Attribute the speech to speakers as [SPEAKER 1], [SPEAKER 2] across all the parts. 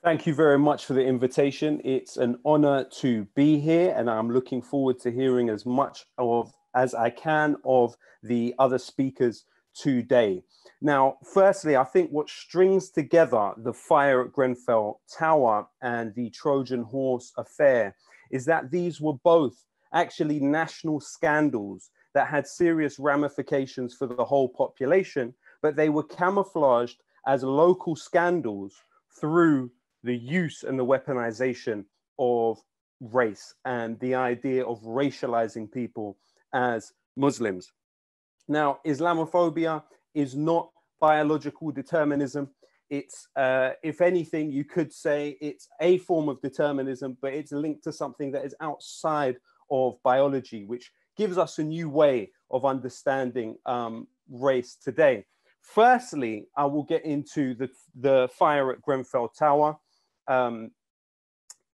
[SPEAKER 1] Thank you very much for the invitation. It's an honor to be here, and I'm looking forward to hearing as much as I can of the other speakers today. Now, firstly, I think what strings together the fire at Grenfell Tower and the Trojan Horse affair is that these were both actually national scandals that had serious ramifications for the whole population, but they were camouflaged as local scandals through the use and the weaponization of race and the idea of racializing people as Muslims. Now, Islamophobia is not biological determinism. It's, if anything, you could say it's a form of determinism, but it's linked to something that is outside of biology, which gives us a new way of understanding race today. Firstly, I will get into the fire at Grenfell Tower.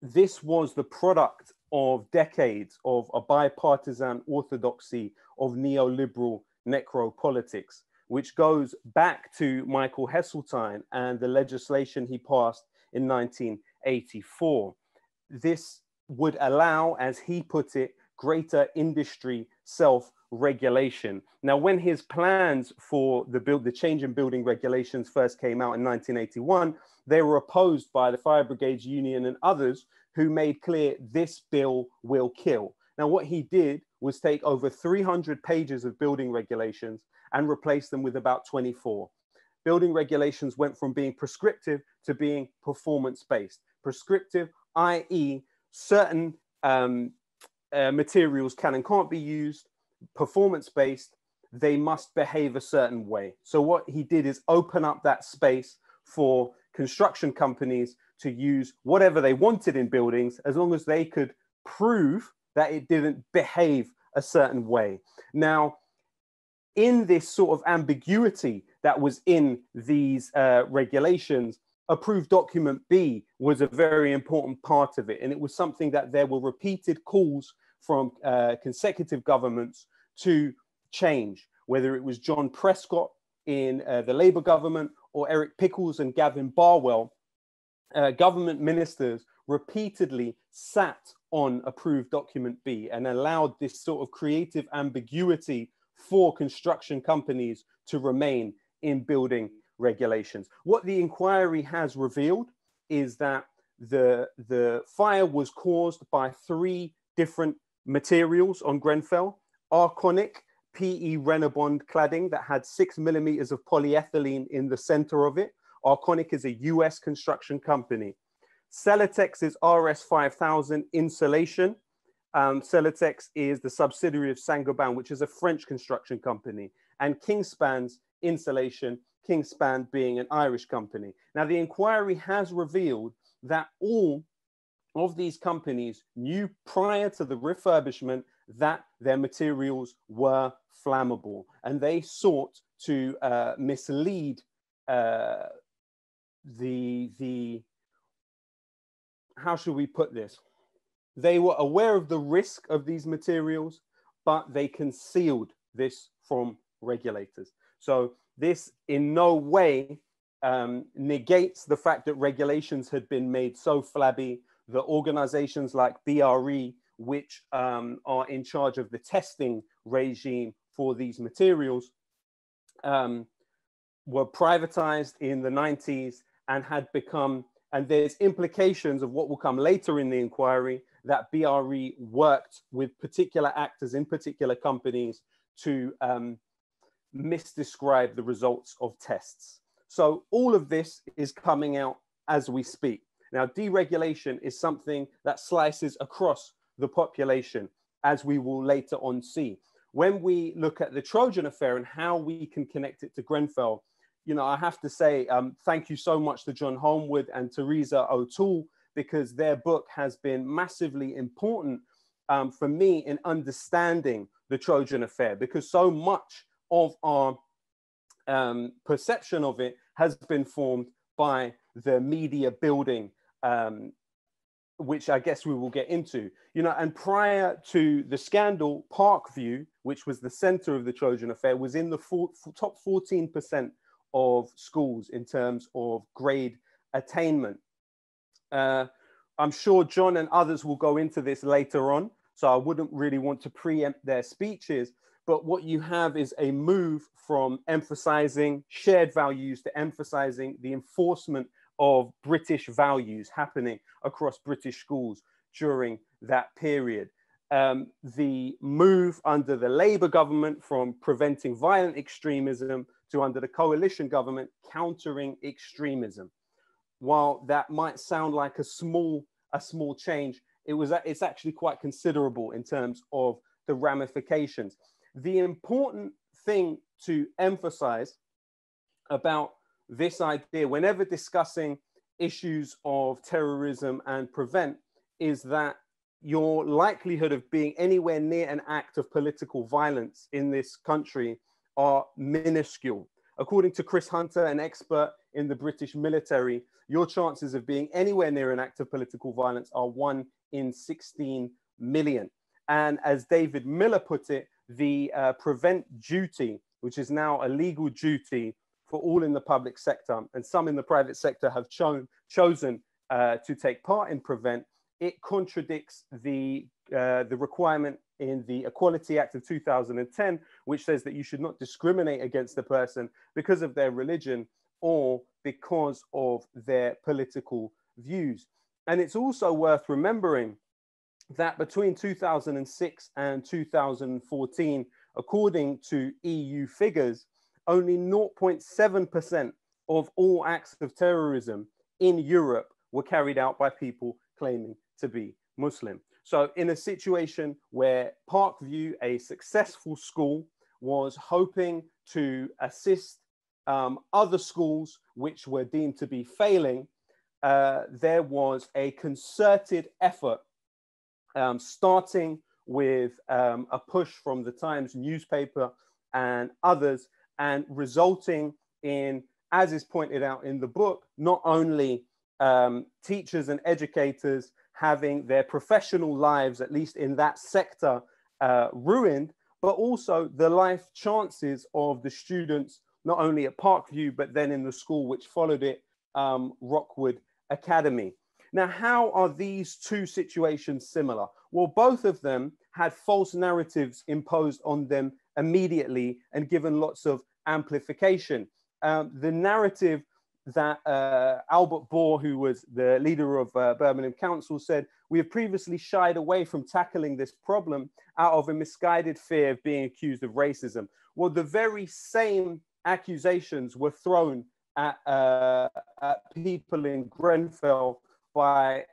[SPEAKER 1] This was the product of decades of a bipartisan orthodoxy of neoliberal necropolitics, which goes back to Michael Heseltine and the legislation he passed in 1984. This would allow, as he put it, greater industry self-regulation. Now, when his plans for the change in building regulations first came out in 1981, they were opposed by the Fire Brigades Union and others who made clear this bill will kill. Now, what he did was take over 300 pages of building regulations and replace them with about 24. Building regulations went from being prescriptive to being performance-based. Prescriptive, i.e. certain materials can and can't be used. Performance-based, they must behave a certain way. So what he did is open up that space for construction companies to use whatever they wanted in buildings, as long as they could prove that it didn't behave a certain way. Now, in this sort of ambiguity that was in these regulations, Approved Document B was a very important part of it. And it was something that there were repeated calls from consecutive governments to change, whether it was John Prescott in the Labour government or Eric Pickles and Gavin Barwell. Government ministers repeatedly sat on Approved Document B and allowed this sort of creative ambiguity for construction companies to remain in building regulations. What the inquiry has revealed is that the fire was caused by 3 different materials on Grenfell: Arconic PE Renabond cladding that had 6 millimeters of polyethylene in the center of it. Arconic is a US construction company. Celotex RS 5000 insulation. Celotex is the subsidiary of Saint-Gobain, which is a French construction company. And Kingspan's insulation, Kingspan being an Irish company. Now, the inquiry has revealed that all of these companies knew prior to the refurbishment that their materials were flammable, and they sought to mislead how should we put this? They were aware of the risk of these materials, but they concealed this from regulators. So this in no way negates the fact that regulations had been made so flabby. The organizations like BRE, which are in charge of the testing regime for these materials, were privatized in the 90s and had become, and there's implications of what will come later in the inquiry, that BRE worked with particular actors in particular companies to misdescribe the results of tests. So all of this is coming out as we speak. Now, deregulation is something that slices across the population, as we will later on see. When we look at the Trojan affair and how we can connect it to Grenfell, you know, I have to say thank you so much to John Holmwood and Teresa O'Toole, because their book has been massively important for me in understanding the Trojan affair, because so much of our perception of it has been formed by the media building, which I guess we will get into. You know, and prior to the scandal, Parkview, which was the center of the Trojan affair, was in the top 14% of schools in terms of grade attainment. I'm sure John and others will go into this later on, so I wouldn't really want to preempt their speeches. But what you have is a move from emphasizing shared values to emphasizing the enforcement of British values happening across British schools during that period. The move under the Labour government from preventing violent extremism to under the coalition government countering extremism. While that might sound like a small change, it's actually quite considerable in terms of the ramifications. The important thing to emphasize about this idea, whenever discussing issues of terrorism and prevent, is that your likelihood of being anywhere near an act of political violence in this country are minuscule. According to Chris Hunter, an expert in the British military, your chances of being anywhere near an act of political violence are 1 in 16 million. And as David Miller put it, the prevent duty, which is now a legal duty for all in the public sector, and some in the private sector have chosen to take part in prevent, it contradicts the requirement in the Equality Act of 2010, which says that you should not discriminate against a person because of their religion or because of their political views. And it's also worth remembering that between 2006 and 2014, according to EU figures, only 0.7% of all acts of terrorism in Europe were carried out by people claiming to be Muslim. So in a situation where Parkview, a successful school, was hoping to assist other schools which were deemed to be failing, there was a concerted effort starting with a push from the Times newspaper and others, and resulting in, as is pointed out in the book, not only teachers and educators having their professional lives, at least in that sector, ruined, but also the life chances of the students, not only at Parkview, but then in the school which followed it, Rockwood Academy. Now, how are these two situations similar? Well, both of them had false narratives imposed on them immediately and given lots of amplification. The narrative that Albert Bohr, who was the leader of Birmingham Council, said, "We have previously shied away from tackling this problem out of a misguided fear of being accused of racism." Well, the very same accusations were thrown at people in Grenfell by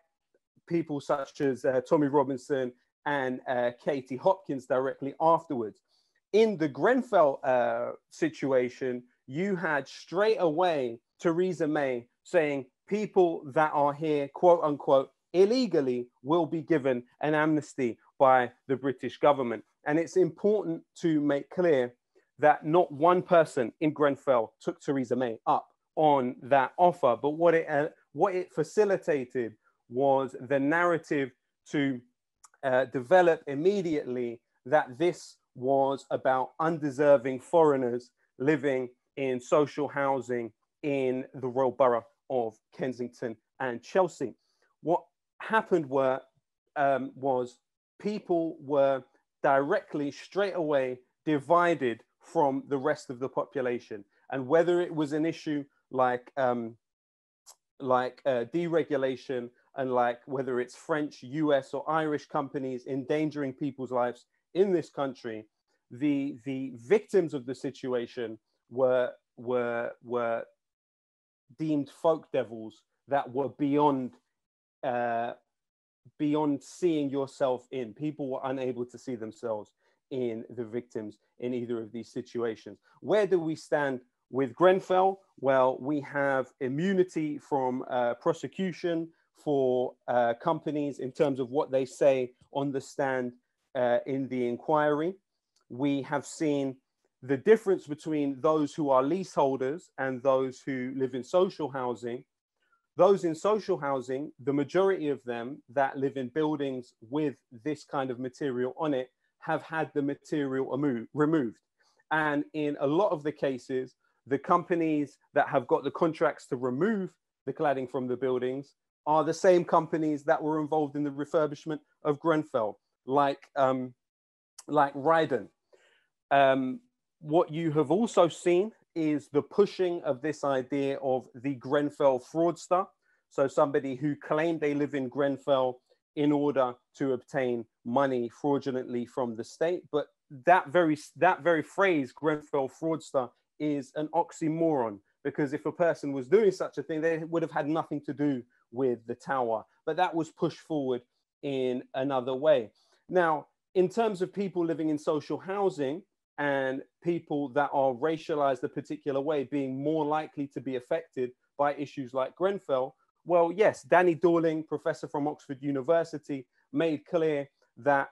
[SPEAKER 1] people such as Tommy Robinson and Katie Hopkins directly afterwards. In the Grenfell situation, you had straight away Theresa May saying people that are here, quote unquote, illegally will be given an amnesty by the British government. And it's important to make clear that not one person in Grenfell took Theresa May up on that offer, but what it facilitated was the narrative to develop immediately that this was about undeserving foreigners living in social housing in the Royal Borough of Kensington and Chelsea. What happened was people were directly, straight away, divided from the rest of the population. And whether it was an issue like deregulation, and like whether it's French, US, or Irish companies endangering people's lives in this country, the victims of the situation were deemed folk devils that were beyond seeing yourself in. People were unable to see themselves in the victims in either of these situations. Where do we stand with Grenfell? Well, we have immunity from prosecution for companies in terms of what they say on the stand in the inquiry. We have seen the difference between those who are leaseholders and those who live in social housing. Those in social housing, the majority of them that live in buildings with this kind of material on it have had the material removed. And in a lot of the cases, the companies that have got the contracts to remove the cladding from the buildings are the same companies that were involved in the refurbishment of Grenfell, like Ryden. What you have also seen is the pushing of this idea of the Grenfell fraudster. So somebody who claimed they live in Grenfell in order to obtain money fraudulently from the state. But that very phrase, Grenfell fraudster, is an oxymoron, because if a person was doing such a thing, they would have had nothing to do with the tower. But that was pushed forward in another way. Now, in terms of people living in social housing and people that are racialized a particular way being more likely to be affected by issues like Grenfell, well, yes, Danny Dorling, professor from Oxford University, made clear that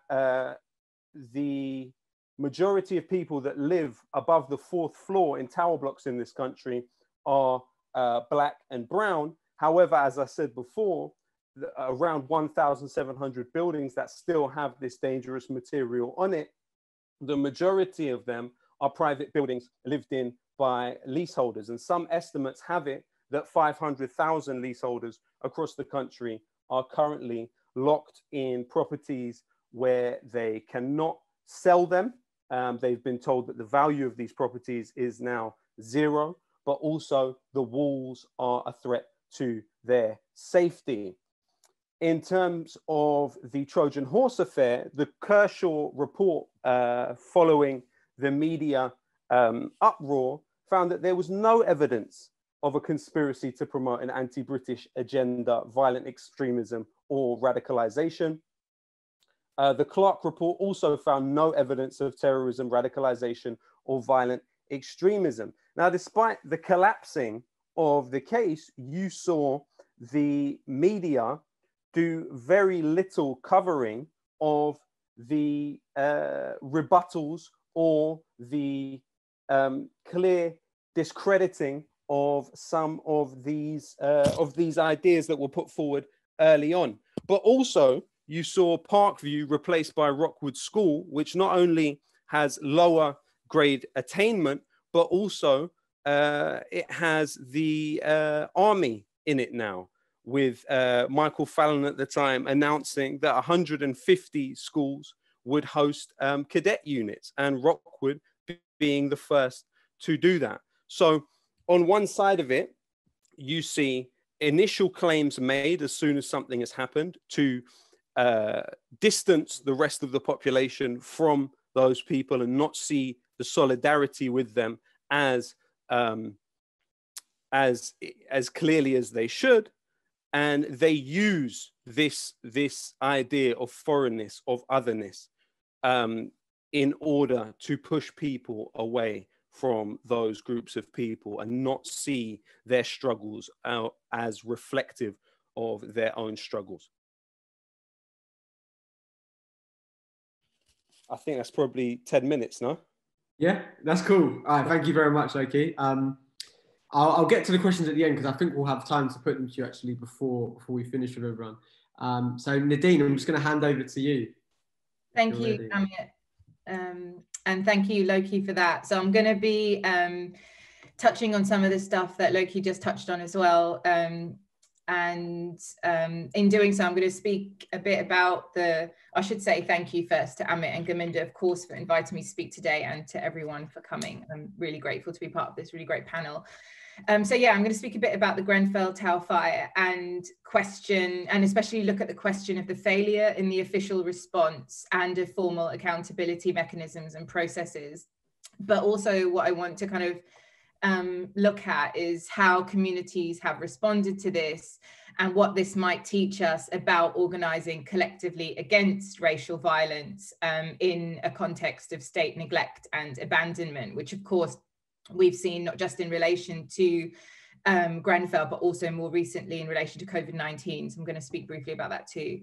[SPEAKER 1] the majority of people that live above the 4th floor in tower blocks in this country are black and brown. However, as I said before, around 1,700 buildings that still have this dangerous material on it, the majority of them are private buildings lived in by leaseholders. And some estimates have it that 500,000 leaseholders across the country are currently locked in properties where they cannot sell them. They've been told that the value of these properties is now zero, but also the walls are a threat to their safety. In terms of the Trojan Horse affair, the Kershaw report following the media uproar found that there was no evidence of a conspiracy to promote an anti-British agenda, violent extremism, or radicalization. The Clark report also found no evidence of terrorism, radicalization, or violent extremism. Now, despite the collapsing of the case, you saw the media do very little covering of the rebuttals or the clear discrediting of some of these ideas that were put forward early on. But also, you saw Parkview replaced by Rockwood School, which not only has lower grade attainment, but also it has the army in it now, with Michael Fallon at the time announcing that 150 schools would host cadet units, and Rockwood being the first to do that. So on one side of it, you see initial claims made as soon as something has happened to distance the rest of the population from those people and not see the solidarity with them as clearly as they should. And they use this idea of foreignness, of otherness, in order to push people away from those groups of people and not see their struggles as reflective of their own struggles. I think that's probably 10 minutes, no?
[SPEAKER 2] Yeah, that's cool. All right, thank you very much, Loki. I'll get to the questions at the end because I think we'll have time to put them to you actually before we finish with everyone. So Nadine, I'm just going to hand over to you.
[SPEAKER 3] Thank you, Amit. And thank you, Loki, for that. So I'm going to be touching on some of the stuff that Loki just touched on as well. And in doing so, I'm going to speak a bit about I should say thank you first to Amit and Gominda, of course, for inviting me to speak today, and to everyone for coming. I'm really grateful to be part of this really great panel. So yeah, I'm going to speak a bit about the Grenfell Tower fire and especially look at the question of the failure in the official response and of formal accountability mechanisms and processes. But also what I want to kind of look at is how communities have responded to this and what this might teach us about organizing collectively against racial violence in a context of state neglect and abandonment, which of course we've seen not just in relation to Grenfell, but also more recently in relation to COVID-19. So I'm going to speak briefly about that too.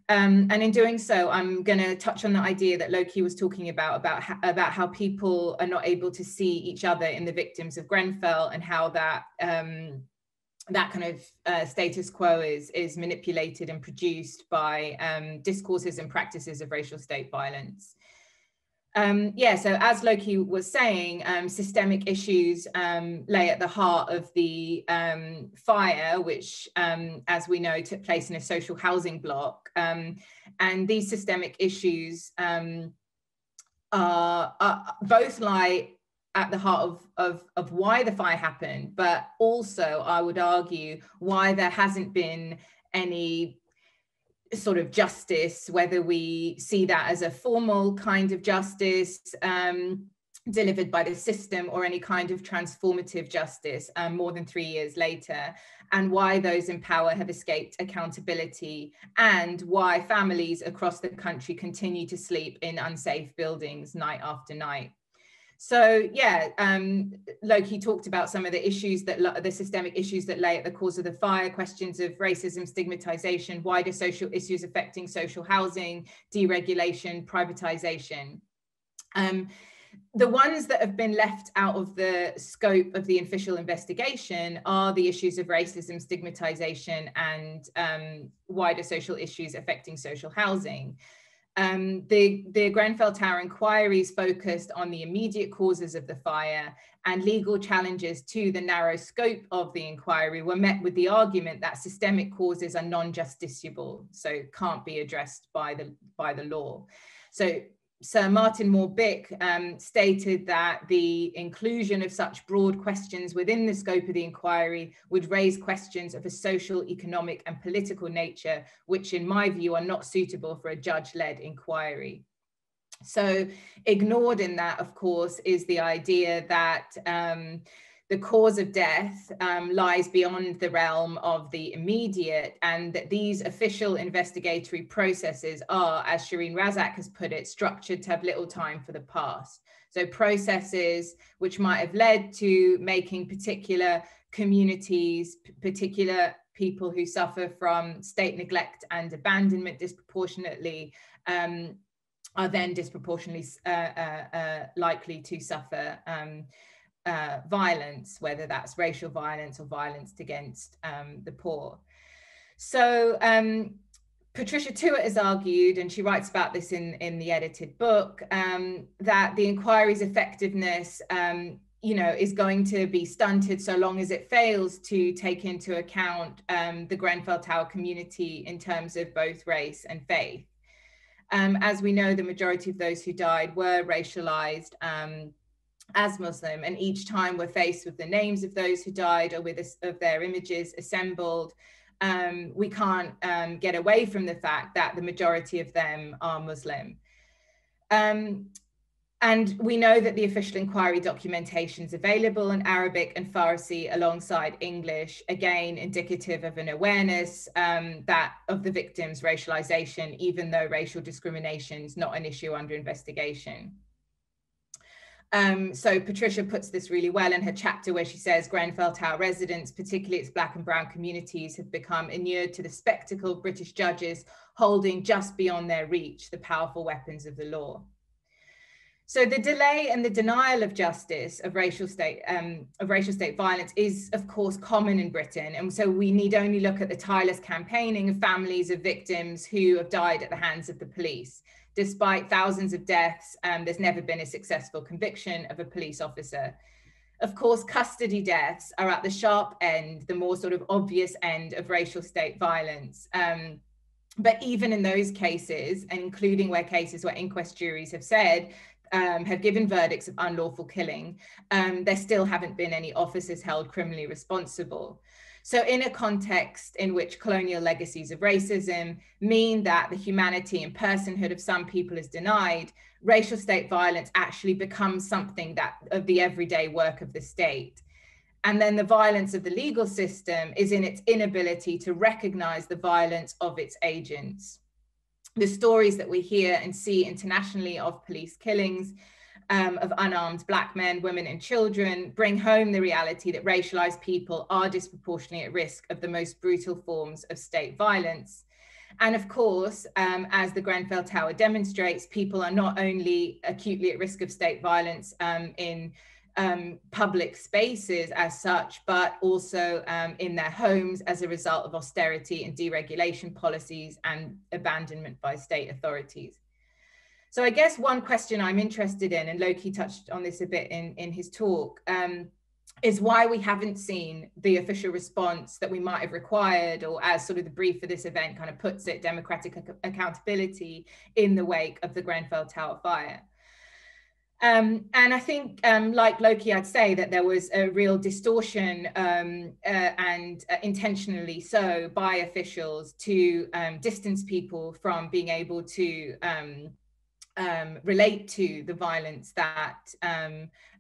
[SPEAKER 3] And in doing so, I'm going to touch on the idea that Loki was talking about how people are not able to see each other in the victims of Grenfell, and how that that kind of status quo is manipulated and produced by discourses and practices of racial state violence. Yeah, so as Loki was saying, systemic issues lay at the heart of the fire, which, as we know, took place in a social housing block. And these systemic issues are both lie at the heart of why the fire happened, but also, I would argue, why there hasn't been any sort of justice, whether we see that as a formal kind of justice delivered by the system or any kind of transformative justice more than 3 years later, and why those in power have escaped accountability, and why families across the country continue to sleep in unsafe buildings night after night. So yeah, Loki talked about some of the issues that the systemic issues that lay at the cause of the fire, questions of racism, stigmatization, wider social issues affecting social housing, deregulation, privatization. The ones that have been left out of the scope of the official investigation are the issues of racism, stigmatization, and wider social issues affecting social housing. The Grenfell Tower inquiries focused on the immediate causes of the fire, and legal challenges to the narrow scope of the inquiry were met with the argument that systemic causes are non-justiciable, so can't be addressed by the law. So Sir Martin Moore-Bick stated that the inclusion of such broad questions within the scope of the inquiry would raise questions of a social, economic, and political nature, which in my view are not suitable for a judge-led inquiry. So ignored in that, of course, is the idea that the cause of death lies beyond the realm of the immediate, and that these official investigatory processes are, as Shireen Razak has put it, structured to have little time for the past. So processes which might have led to making particular communities, particular people who suffer from state neglect and abandonment disproportionately, are then disproportionately likely to suffer violence, whether that's racial violence or violence against the poor. So Patricia Tuart has argued, and she writes about this in the edited book, that the inquiry's effectiveness is going to be stunted so long as it fails to take into account the Grenfell Tower community in terms of both race and faith. As we know, the majority of those who died were racialized as Muslim, and each time we're faced with the names of those who died or with of their images assembled, we can't get away from the fact that the majority of them are Muslim. And we know that the official inquiry documentation is available in Arabic and Farsi alongside English, again indicative of an awareness that of the victims' racialization, even though racial discrimination is not an issue under investigation. So Patricia puts this really well in her chapter where she says Grenfell Tower residents, particularly its Black and brown communities, have become inured to the spectacle of British judges holding just beyond their reach the powerful weapons of the law. So the delay and the denial of justice of racial state violence is, of course, common in Britain. And so we need only look at the tireless campaigning of families of victims who have died at the hands of the police. Despite thousands of deaths, there's never been a successful conviction of a police officer. Of course, custody deaths are at the sharp end, the more sort of obvious end of racial state violence. But even in those cases, and including cases where inquest juries have said, have given verdicts of unlawful killing, there still haven't been any officers held criminally responsible. So in a context in which colonial legacies of racism mean that the humanity and personhood of some people is denied, racial state violence actually becomes something that of the everyday work of the state. And then the violence of the legal system is in its inability to recognize the violence of its agents. The stories that we hear and see internationally of police killings of unarmed Black men, women, and children bring home the reality that racialized people are disproportionately at risk of the most brutal forms of state violence. And of course, as the Grenfell Tower demonstrates, people are not only acutely at risk of state violence in public spaces as such, but also in their homes as a result of austerity and deregulation policies and abandonment by state authorities. So I guess one question I'm interested in, and Loki touched on this a bit in his talk, is why we haven't seen the official response that we might have required, or as sort of the brief for this event kind of puts it, democratic accountability in the wake of the Grenfell Tower fire. And I think, like Loki, I'd say that there was a real distortion and intentionally so by officials to distance people from being able to relate to the violence that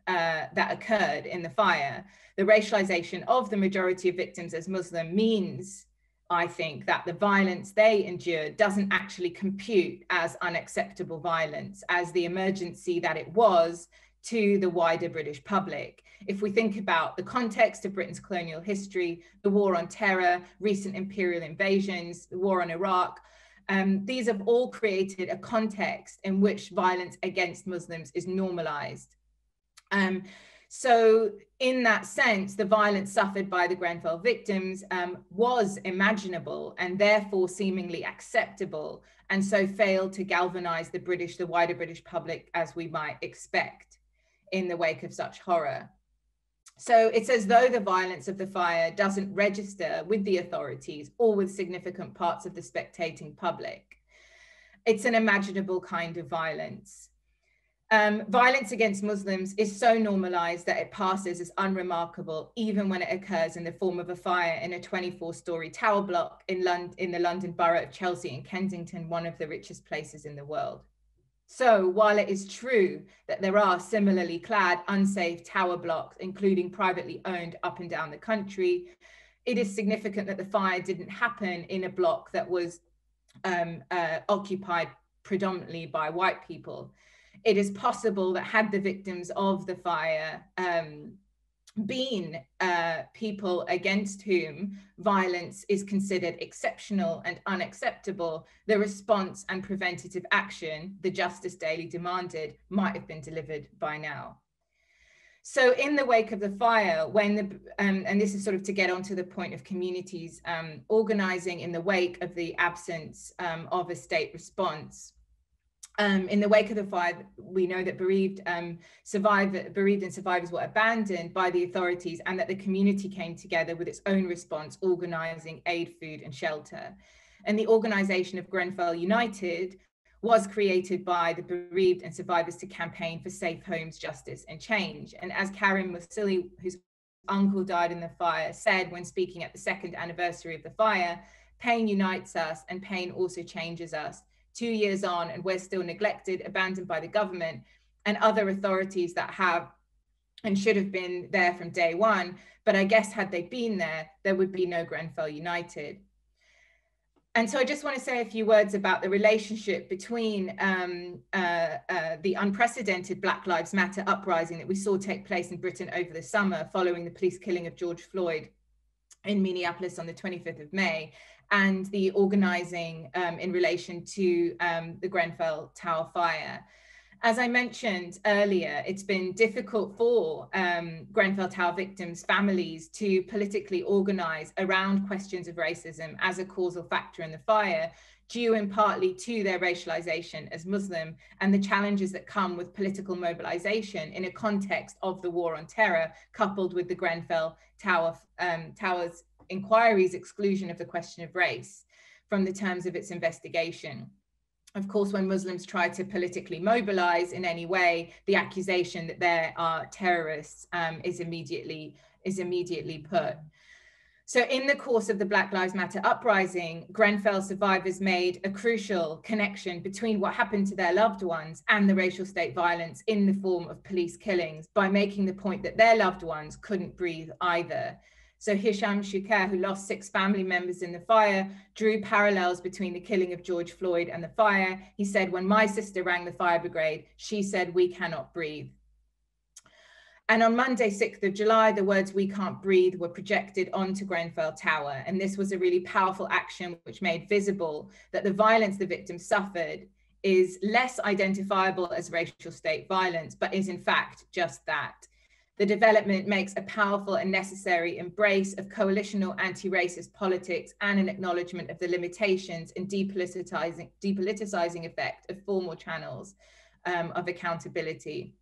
[SPEAKER 3] that occurred in the fire. The racialization of the majority of victims as Muslim means, I think, that the violence they endured doesn't actually compute as unacceptable violence, as the emergency that it was to the wider British public. If we think about the context of Britain's colonial history, the war on terror, recent imperial invasions, the war on Iraq, these have all created a context in which violence against Muslims is normalized. So in that sense, the violence suffered by the Grenfell victims was imaginable and therefore seemingly acceptable, and so failed to galvanize the wider British public as we might expect in the wake of such horror. So it's as though the violence of the fire doesn't register with the authorities or with significant parts of the spectating public. It's an imaginable kind of violence. Violence against Muslims is so normalized that it passes as unremarkable, even when it occurs in the form of a fire in a 24-story tower block in the London borough of Chelsea and Kensington, one of the richest places in the world. So while it is true that there are similarly clad unsafe tower blocks, including privately owned up and down the country, it is significant that the fire didn't happen in a block that was occupied predominantly by white people. It is possible that had the victims of the fire been people against whom violence is considered exceptional and unacceptable, the response and preventative action the Justice Daily demanded might have been delivered by now. So in the wake of the fire, when and this is sort of to get onto the point of communities organizing in the wake of the absence of a state response, in the wake of the fire, we know that bereaved and survivors were abandoned by the authorities, and that the community came together with its own response, organizing aid, food and shelter. And the organization of Grenfell United was created by the bereaved and survivors to campaign for safe homes, justice and change. And as Karim Musili, whose uncle died in the fire, said when speaking at the 2nd anniversary of the fire, pain unites us and pain also changes us. 2 years on and we're still neglected, abandoned by the government and other authorities that have and should have been there from day one. But I guess had they been there, there would be no Grenfell United. And so I just want to say a few words about the relationship between the unprecedented Black Lives Matter uprising that we saw take place in Britain over the summer following the police killing of George Floyd in Minneapolis on the 25th of May, and the organizing in relation to the Grenfell Tower fire. As I mentioned earlier, it's been difficult for Grenfell Tower victims' families to politically organize around questions of racism as a causal factor in the fire, due in partly to their racialization as Muslim and the challenges that come with political mobilization in a context of the war on terror, coupled with the Grenfell Tower's inquiry's exclusion of the question of race from the terms of its investigation. Of course, when Muslims try to politically mobilize in any way, the accusation that there are terrorists is immediately put. So in the course of the Black Lives Matter uprising, Grenfell survivors made a crucial connection between what happened to their loved ones and the racial state violence in the form of police killings by making the point that their loved ones couldn't breathe either. So Hisham Shuker, who lost 6 family members in the fire, drew parallels between the killing of George Floyd and the fire. He said, when my sister rang the fire brigade, she said, we cannot breathe. And on Monday, 6th of July, the words "we can't breathe" were projected onto Grenfell Tower. And this was a really powerful action which made visible that the violence the victims suffered is less identifiable as racial state violence, but is in fact just that. The development makes a powerful and necessary embrace of coalitional anti-racist politics and an acknowledgement of the limitations and depoliticizing effect of formal channels of accountability.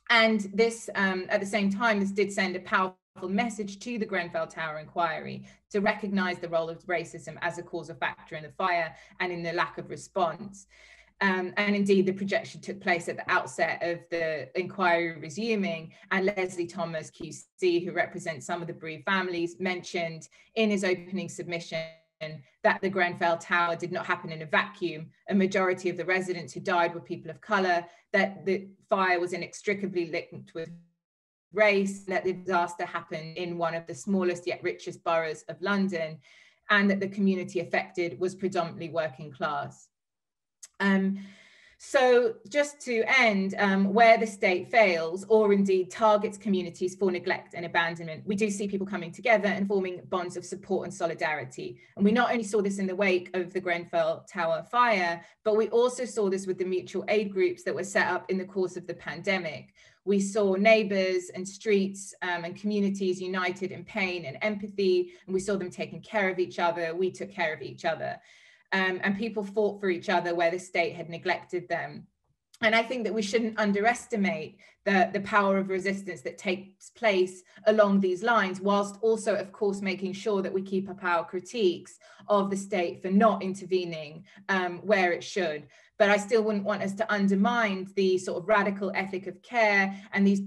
[SPEAKER 3] And this, at the same time, this did send a powerful message to the Grenfell Tower inquiry to recognize the role of racism as a causal factor in the fire and in the lack of response. And indeed, the projection took place at the outset of the inquiry resuming, and Leslie Thomas, QC, who represents some of the bereaved families, mentioned in his opening submission that the Grenfell Tower did not happen in a vacuum. A majority of the residents who died were people of colour, that the fire was inextricably linked with race, that the disaster happened in one of the smallest yet richest boroughs of London, and that the community affected was predominantly working class. So just to end, where the state fails or indeed targets communities for neglect and abandonment, we do see people coming together and forming bonds of support and solidarity. And we not only saw this in the wake of the Grenfell Tower fire, but we also saw this with the mutual aid groups that were set up in the course of the pandemic. We saw neighbours and streets and communities united in pain and empathy, and we saw them taking care of each other. We took care of each other. And people fought for each other where the state had neglected them. And I think that we shouldn't underestimate the power of resistance that takes place along these lines, whilst also, of course, making sure that we keep up our critiques of the state for not intervening where it should. But I still wouldn't want us to undermine the sort of radical ethic of care and these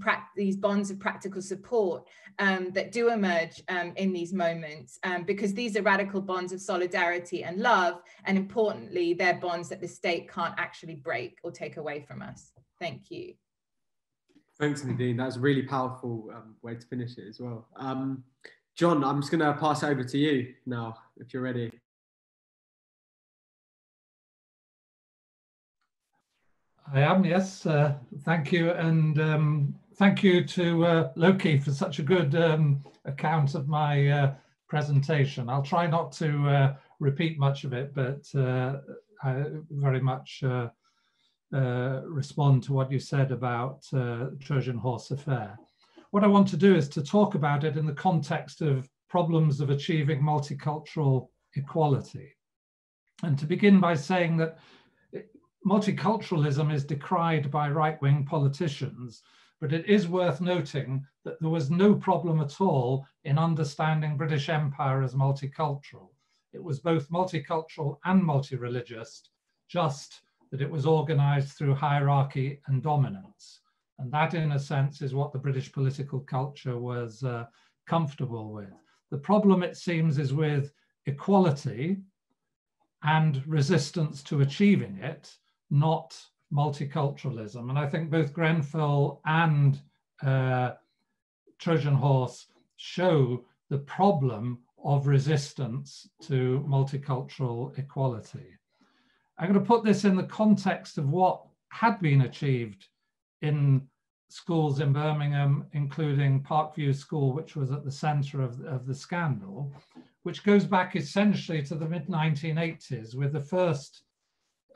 [SPEAKER 3] bonds of practical support that do emerge in these moments, because these are radical bonds of solidarity and love, and importantly, they're bonds that the state can't actually break or take away from us. Thank you.
[SPEAKER 2] Thanks, Nadine. That's a really powerful way to finish it as well. John, I'm just going to pass over to you now, if you're ready.
[SPEAKER 4] I am, yes. Thank you. And thank you to Loki for such a good account of my presentation. I'll try not to repeat much of it, but I very much respond to what you said about Trojan Horse affair. What I want to do is to talk about it in the context of problems of achieving multicultural equality. And to begin by saying that multiculturalism is decried by right-wing politicians, but it is worth noting that there was no problem at all in understanding British Empire as multicultural. It was both multicultural and multi-religious, just that it was organized through hierarchy and dominance. And that, in a sense, is what the British political culture was comfortable with. The problem, it seems, is with equality and resistance to achieving it, not multiculturalism. And I think both Grenfell and Trojan Horse show the problem of resistance to multicultural equality. I'm going to put this in the context of what had been achieved in schools in Birmingham, including Parkview School, which was at the center of the scandal, which goes back essentially to the mid-1980s with the first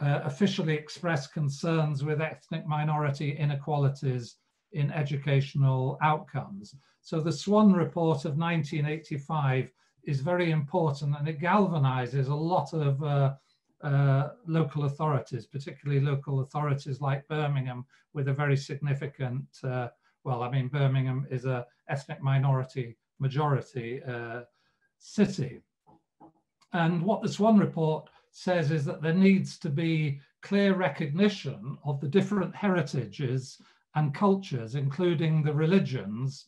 [SPEAKER 4] officially expressed concerns with ethnic minority inequalities in educational outcomes. So the Swan Report of 1985 is very important, and it galvanizes a lot of local authorities, particularly local authorities like Birmingham, with a very significant, well, I mean, Birmingham is an ethnic minority majority city. And what the Swan Report says is that there needs to be clear recognition of the different heritages and cultures, including the religions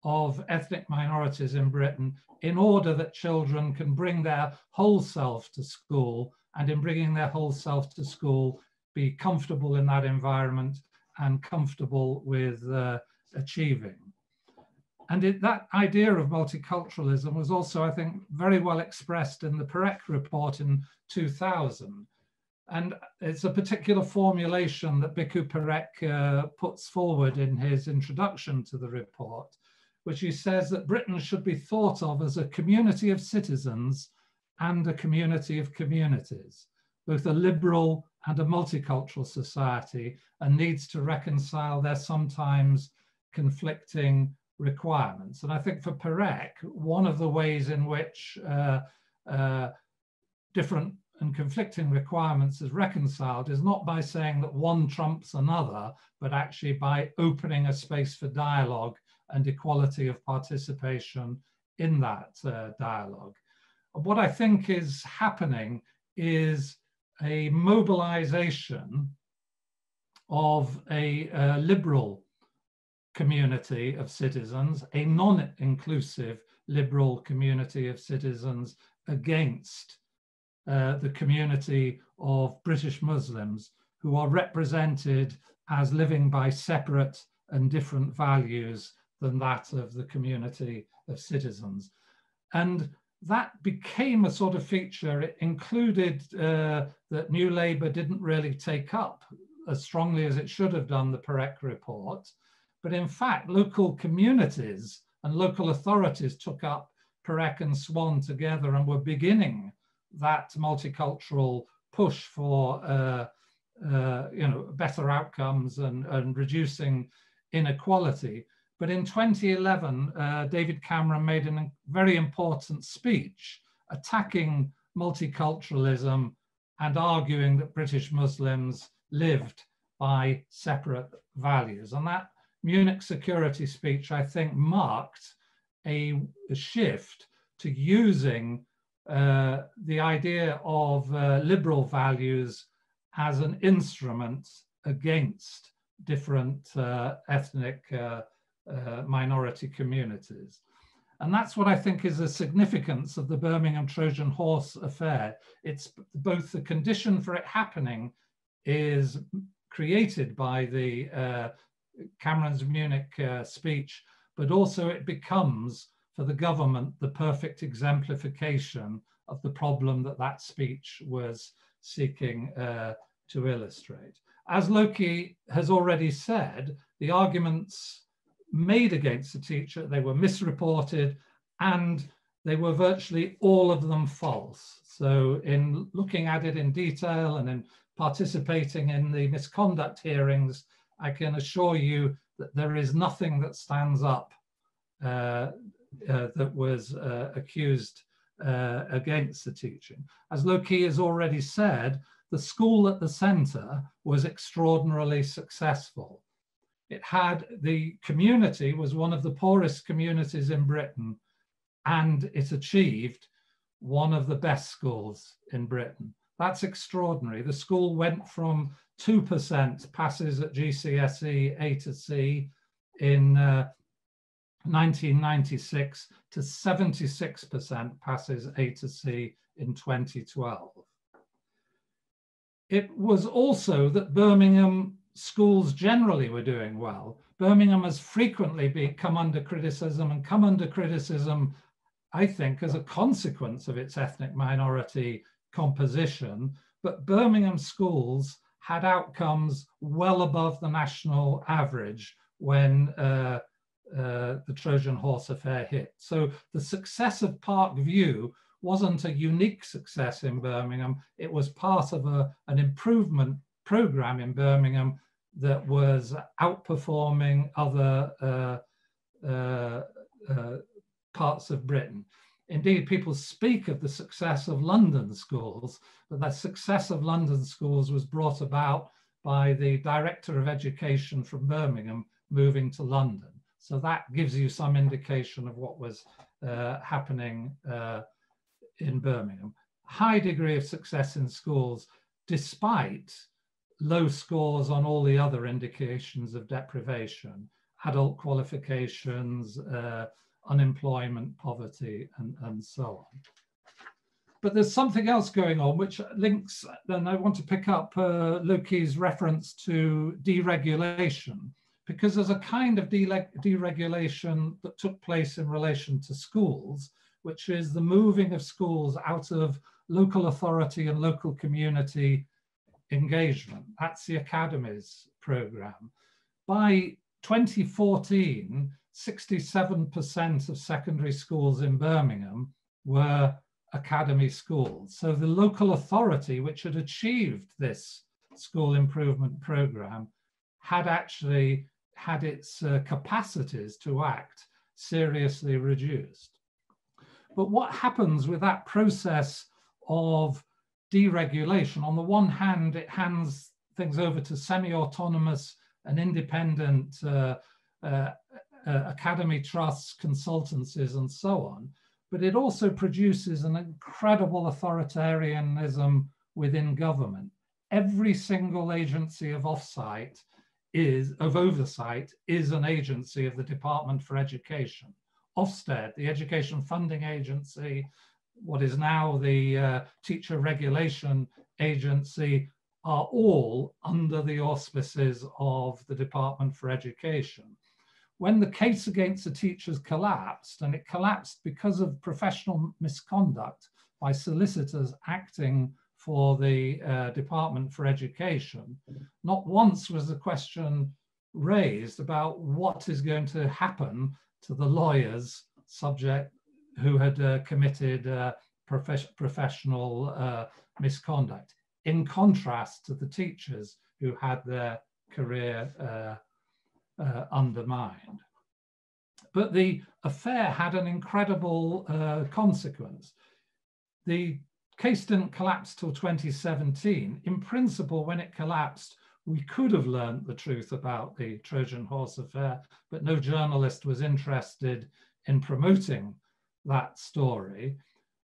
[SPEAKER 4] of ethnic minorities in Britain, in order that children can bring their whole self to school, and in bringing their whole self to school, be comfortable in that environment and comfortable with achieving. And that idea of multiculturalism was also, I think, very well expressed in the Perec report in 2000. And it's a particular formulation that Bhikkhu Perec puts forward in his introduction to the report, which he says that Britain should be thought of as a community of citizens and a community of communities, both a liberal and a multicultural society, and needs to reconcile their sometimes conflicting requirements. And I think for Perec, one of the ways in which different and conflicting requirements is reconciled is not by saying that one trumps another, but actually by opening a space for dialogue and equality of participation in that dialogue. What I think is happening is a mobilization of a liberal community of citizens, a non-inclusive liberal community of citizens against the community of British Muslims who are represented as living by separate and different values than that of the community of citizens. And that became a sort of feature. It included that New Labour didn't really take up as strongly as it should have done the Perec report, but in fact local communities and local authorities took up Perec and Swan together and were beginning that multicultural push for better outcomes and reducing inequality. But in 2011, David Cameron made a very important speech attacking multiculturalism and arguing that British Muslims lived by separate values. And that Munich security speech, I think, marked a shift to using the idea of liberal values as an instrument against different ethnic minority communities. And that's what I think is the significance of the Birmingham Trojan Horse affair. It's both the condition for it happening is created by the Cameron's Munich speech, but also it becomes for the government the perfect exemplification of the problem that that speech was seeking to illustrate. As Loki has already said, the arguments made against the teacher, they were misreported and they were virtually all of them false. So in looking at it in detail and in participating in the misconduct hearings, I can assure you that there is nothing that stands up that was accused against the teaching. As Loki has already said, the school at the centre was extraordinarily successful. It had, the community was one of the poorest communities in Britain, and it achieved one of the best schools in Britain. That's extraordinary. The school went from 2% passes at GCSE A to C in 1996 to 76% passes A to C in 2012. It was also that Birmingham schools generally were doing well. Birmingham has frequently come under criticism and come under criticism, I think, as a consequence of its ethnic minority composition, but Birmingham schools had outcomes well above the national average when the Trojan Horse affair hit. So the success of Park View wasn't a unique success in Birmingham. It was part of an improvement program in Birmingham that was outperforming other parts of Britain. Indeed, people speak of the success of London schools, but the success of London schools was brought about by the Director of Education from Birmingham moving to London. So that gives you some indication of what was happening in Birmingham. High degree of success in schools, despite low scores on all the other indications of deprivation, adult qualifications, unemployment, poverty, and so on. But there's something else going on which links, and I want to pick up Loki's reference to deregulation, because there's a kind of deregulation that took place in relation to schools, which is the moving of schools out of local authority and local community engagement. That's the Academies programme. By 2014, 67% of secondary schools in Birmingham were academy schools. So the local authority, which had achieved this school improvement programme, had actually had its capacities to act seriously reduced. But what happens with that process of deregulation? On the one hand, it hands things over to semi-autonomous and independent academy trusts, consultancies, and so on. But it also produces an incredible authoritarianism within government. Every single agency of oversight is an agency of the Department for Education. Ofsted, the education funding agency, what is now the teacher regulation agency, are all under the auspices of the Department for Education. When the case against the teachers collapsed, and it collapsed because of professional misconduct by solicitors acting for the Department for Education, not once was the question raised about what is going to happen to the lawyers who had committed professional misconduct, in contrast to the teachers who had their career undermined. But the affair had an incredible consequence. The case didn't collapse till 2017. In principle, when it collapsed, we could have learned the truth about the Trojan Horse affair, but no journalist was interested in promoting that story.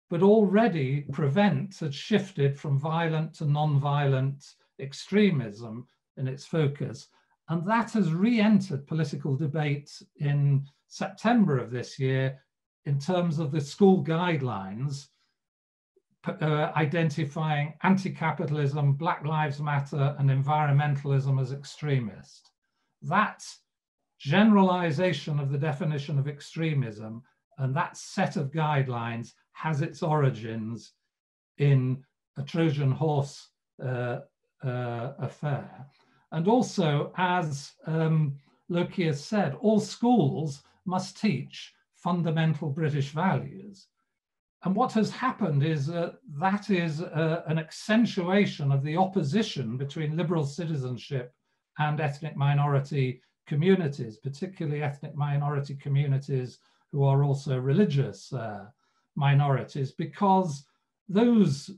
[SPEAKER 4] But already PREVENT had shifted from violent to non-violent extremism in its focus. And that has re-entered political debate in September of this year in terms of the school guidelines identifying anti-capitalism, Black Lives Matter, and environmentalism as extremist. That generalization of the definition of extremism and that set of guidelines has its origins in a Trojan Horse affair. And also, as Loki has said, all schools must teach fundamental British values. And what has happened is that is an accentuation of the opposition between liberal citizenship and ethnic minority communities, particularly ethnic minority communities who are also religious minorities, because those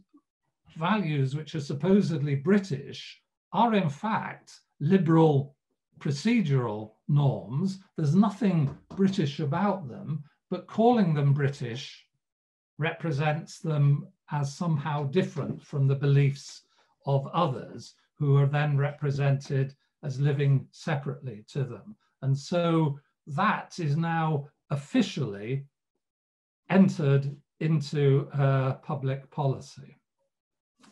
[SPEAKER 4] values which are supposedly British are in fact liberal procedural norms. There's nothing British about them, but calling them British represents them as somehow different from the beliefs of others who are then represented as living separately to them. And so that is now officially entered into public policy.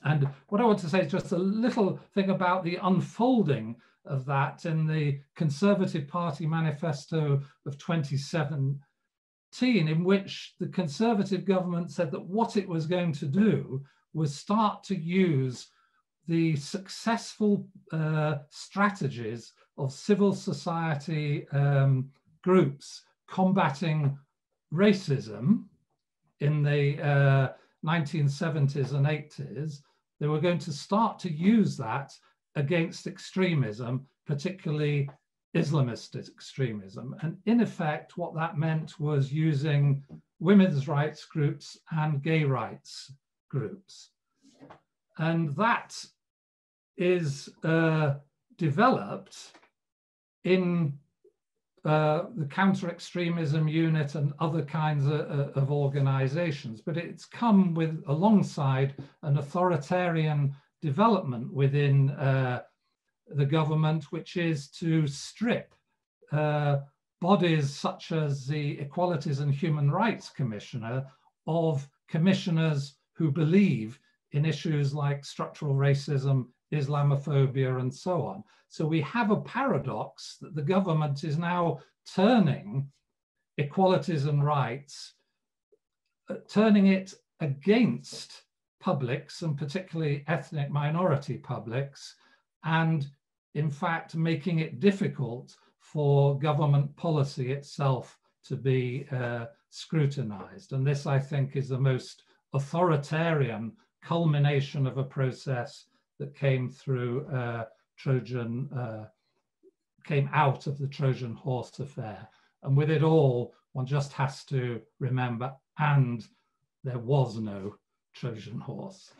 [SPEAKER 4] And what I want to say is just a little thing about the unfolding of that in the Conservative Party manifesto of 2017, in which the Conservative government said that what it was going to do was start to use the successful strategies of civil society groups combating racism in the 1970s and 80s. They were going to start to use that against extremism, particularly Islamist extremism. And in effect, what that meant was using women's rights groups and gay rights groups. And that is developed in the counter-extremism unit and other kinds of organizations, but it's come with alongside an authoritarian development within the government, which is to strip bodies such as the Equalities and Human Rights Commissioner of commissioners who believe in issues like structural racism, Islamophobia, and so on. So we have a paradox that the government is now turning equalities and rights, turning it against publics, and particularly ethnic minority publics, and in fact making it difficult for government policy itself to be scrutinized. And this, I think, is the most authoritarian culmination of a process that came through Trojan came out of the Trojan Horse affair. And with it all, one just has to remember, and there was no Trojan Horse.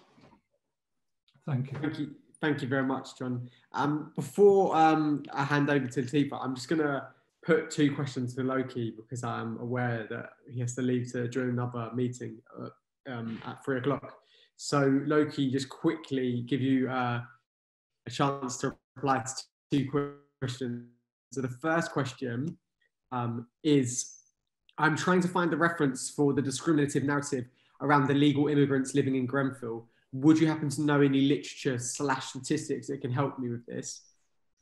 [SPEAKER 4] Thank you.
[SPEAKER 2] Thank you very much, John. Before I hand over to Lateefa, I'm just going to put 2 questions to Loki, because I'm aware that he has to leave to join another meeting at 3 o'clock. So Loki, just quickly give you a chance to reply to 2 questions. So the first question is, I'm trying to find the reference for the discriminative narrative around the legal immigrants living in Grenfell. Would you happen to know any literature / statistics that can help me with this?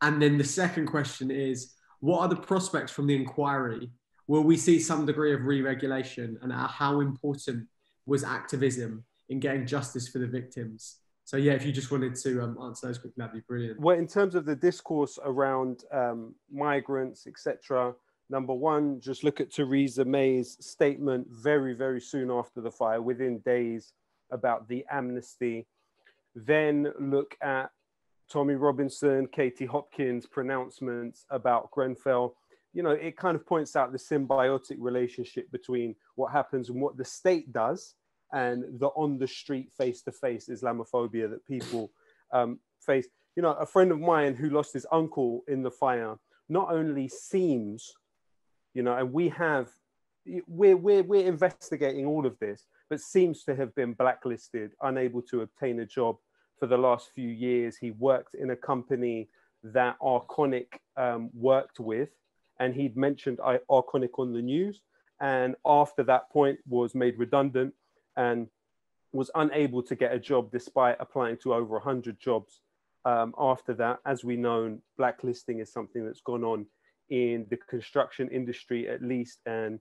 [SPEAKER 2] And then the second question is, what are the prospects from the inquiry? Will we see some degree of re-regulation, and how important was activism in getting justice for the victims? So yeah, if you just wanted to answer those quickly, that'd be brilliant.
[SPEAKER 1] Well, in terms of the discourse around migrants, etc., number one, just look at Theresa May's statement very, very soon after the fire, within days, about the amnesty. Then look at Tommy Robinson, Katie Hopkins' pronouncements about Grenfell. You know, it kind of points out the symbiotic relationship between what happens and what the state does, and the on-the-street, face-to-face Islamophobia that people face. You know, a friend of mine who lost his uncle in the fire not only seems, you know, and we're investigating all of this, but seems to have been blacklisted, unable to obtain a job for the last few years. He worked in a company that Arconic worked with, and he'd mentioned Arconic on the news, and after that point was made redundant and was unable to get a job despite applying to over 100 jobs after that. As we know, blacklisting is something that's gone on in the construction industry at least, and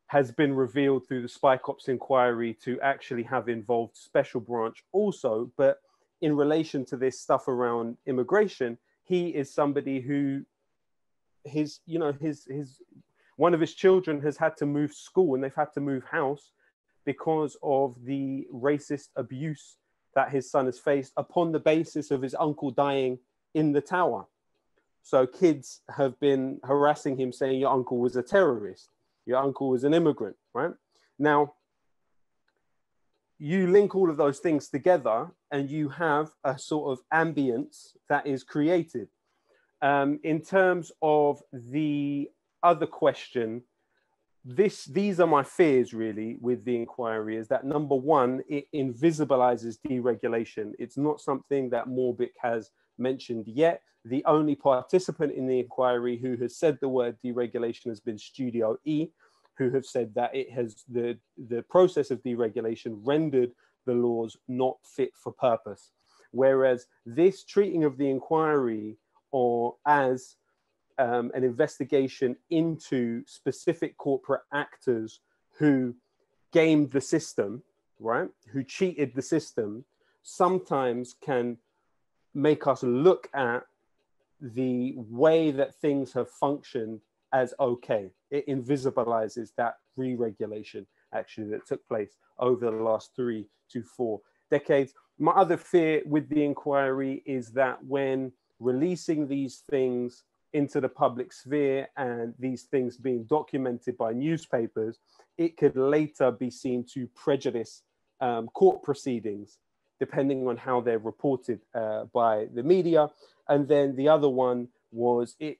[SPEAKER 1] has been revealed through the Spy Cops inquiry to actually have involved special branch also. But in relation to this stuff around immigration, he is somebody who one of his children has had to move school, and they've had to move house because of the racist abuse that his son has faced upon the basis of his uncle dying in the tower. So kids have been harassing him, saying your uncle was a terrorist, your uncle was an immigrant, right? Now, you link all of those things together and you have a sort of ambience that is created. In terms of the other question, these are my fears really with the inquiry, is that number one, it invisibilizes deregulation. It's not something that Morbic has mentioned yet. The only participant in the inquiry who has said the word deregulation has been Studio E, who have said that it has the process of deregulation rendered the laws not fit for purpose. Whereas this treating of the inquiry or as an investigation into specific corporate actors who gamed the system, right, who cheated the system, sometimes can make us look at the way that things have functioned as okay. It invisibilizes that re-regulation actually that took place over the last 3 to 4 decades. My other fear with the inquiry is that when releasing these things into the public sphere and these things being documented by newspapers, it could later be seen to prejudice court proceedings, depending on how they're reported by the media. And then the other one was it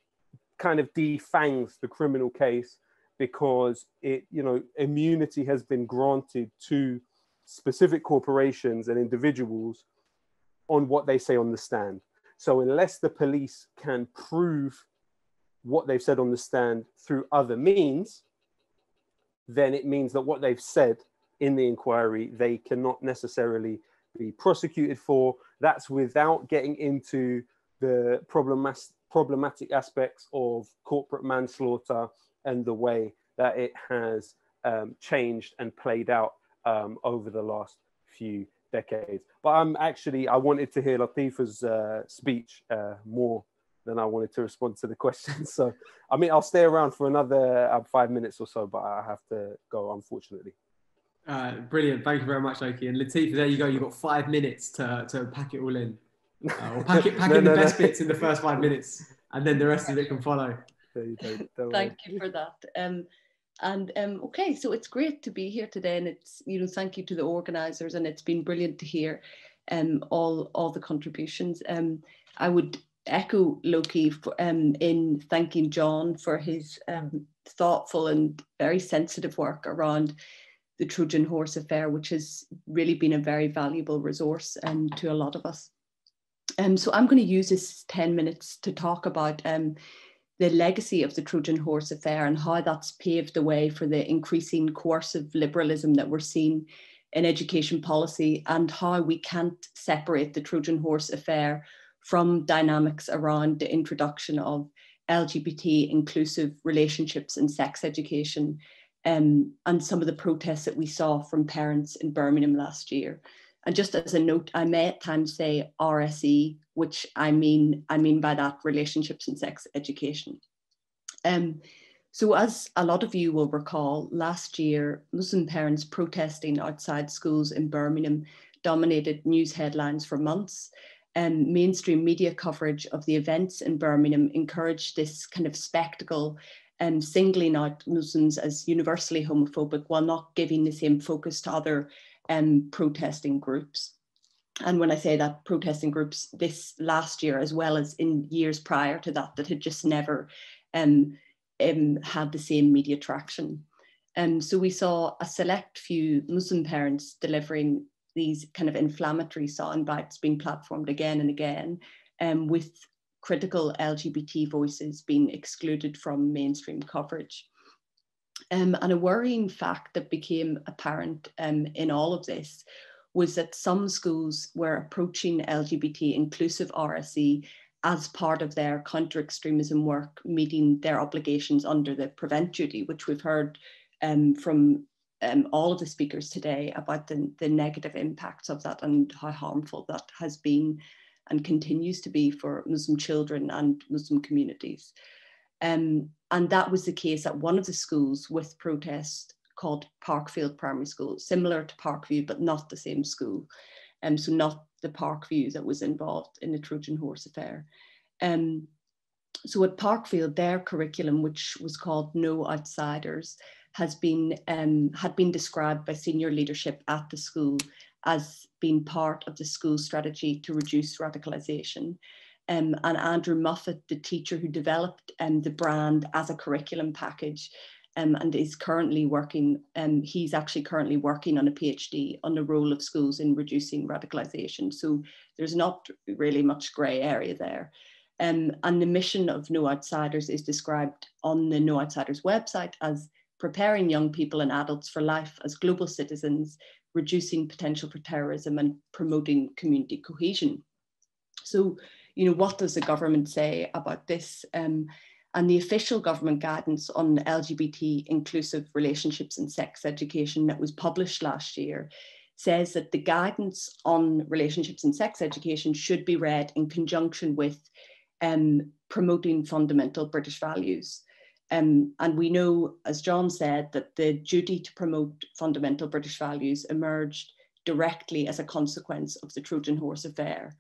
[SPEAKER 1] kind of defangs the criminal case because it, you know, immunity has been granted to specific corporations and individuals on what they say on the stand. So unless the police can prove what they've said on the stand through other means, then it means that what they've said in the inquiry, they cannot necessarily be prosecuted for. That's without getting into the problematic aspects of corporate manslaughter and the way that it has changed and played out over the last few decades. But I wanted to hear Lateefa's speech more than I wanted to respond to the questions. So, I mean, I'll stay around for another 5 minutes or so, but I have to go, unfortunately.
[SPEAKER 2] Brilliant. Thank you very much, Loki. And Lateefa, there you go. You've got 5 minutes to pack it all in. Or pack in the best bits in the first 5 minutes. and then the rest of it can follow.
[SPEAKER 5] Thank you for that. Okay, so it's great to be here today, and it's, you know, thank you to the organisers, and it's been brilliant to hear all the contributions. I would echo Loki in thanking John for his thoughtful and very sensitive work around the Trojan Horse affair, which has really been a very valuable resource to a lot of us. So I'm going to use this 10 minutes to talk about the legacy of the Trojan Horse affair and how that's paved the way for the increasing coercive liberalism that we're seeing in education policy, and how we can't separate the Trojan Horse affair from dynamics around the introduction of LGBT inclusive relationships and sex education, and some of the protests that we saw from parents in Birmingham last year. And just as a note, I may at times say RSE, which I mean by that relationships and sex education. So as a lot of you will recall, last year, Muslim parents protesting outside schools in Birmingham dominated news headlines for months. Mainstream media coverage of the events in Birmingham encouraged this kind of spectacle, singling out Muslims as universally homophobic while not giving the same focus to other protesting groups. And when I say that, protesting groups this last year, as well as in years prior to that, that had just never had the same media traction. So we saw a select few Muslim parents delivering these kind of inflammatory sound bites being platformed again and again, with critical LGBT voices being excluded from mainstream coverage. And a worrying fact that became apparent in all of this was that some schools were approaching LGBT inclusive RSE as part of their counter-extremism work, meeting their obligations under the prevent duty, which we've heard from all of the speakers today about the negative impacts of that and how harmful that has been and continues to be for Muslim children and Muslim communities. And that was the case at one of the schools with protests called Parkfield Primary School, similar to Parkview, but not the same school. So not the Parkview that was involved in the Trojan Horse affair. So at Parkfield, their curriculum, which was called No Outsiders, had been described by senior leadership at the school as being part of the school strategy to reduce radicalization. And Andrew Muffet, the teacher who developed the brand as a curriculum package, and is currently working, he's actually currently working on a PhD on the role of schools in reducing radicalization. So there's not really much grey area there. And the mission of No Outsiders is described on the No Outsiders website as preparing young people and adults for life as global citizens, reducing potential for terrorism and promoting community cohesion. So, you know, what does the government say about this? And the official government guidance on LGBT inclusive relationships and sex education that was published last year says that the guidance on relationships and sex education should be read in conjunction with promoting fundamental British values. And we know, as John said, that the duty to promote fundamental British values emerged directly as a consequence of the Trojan Horse affair.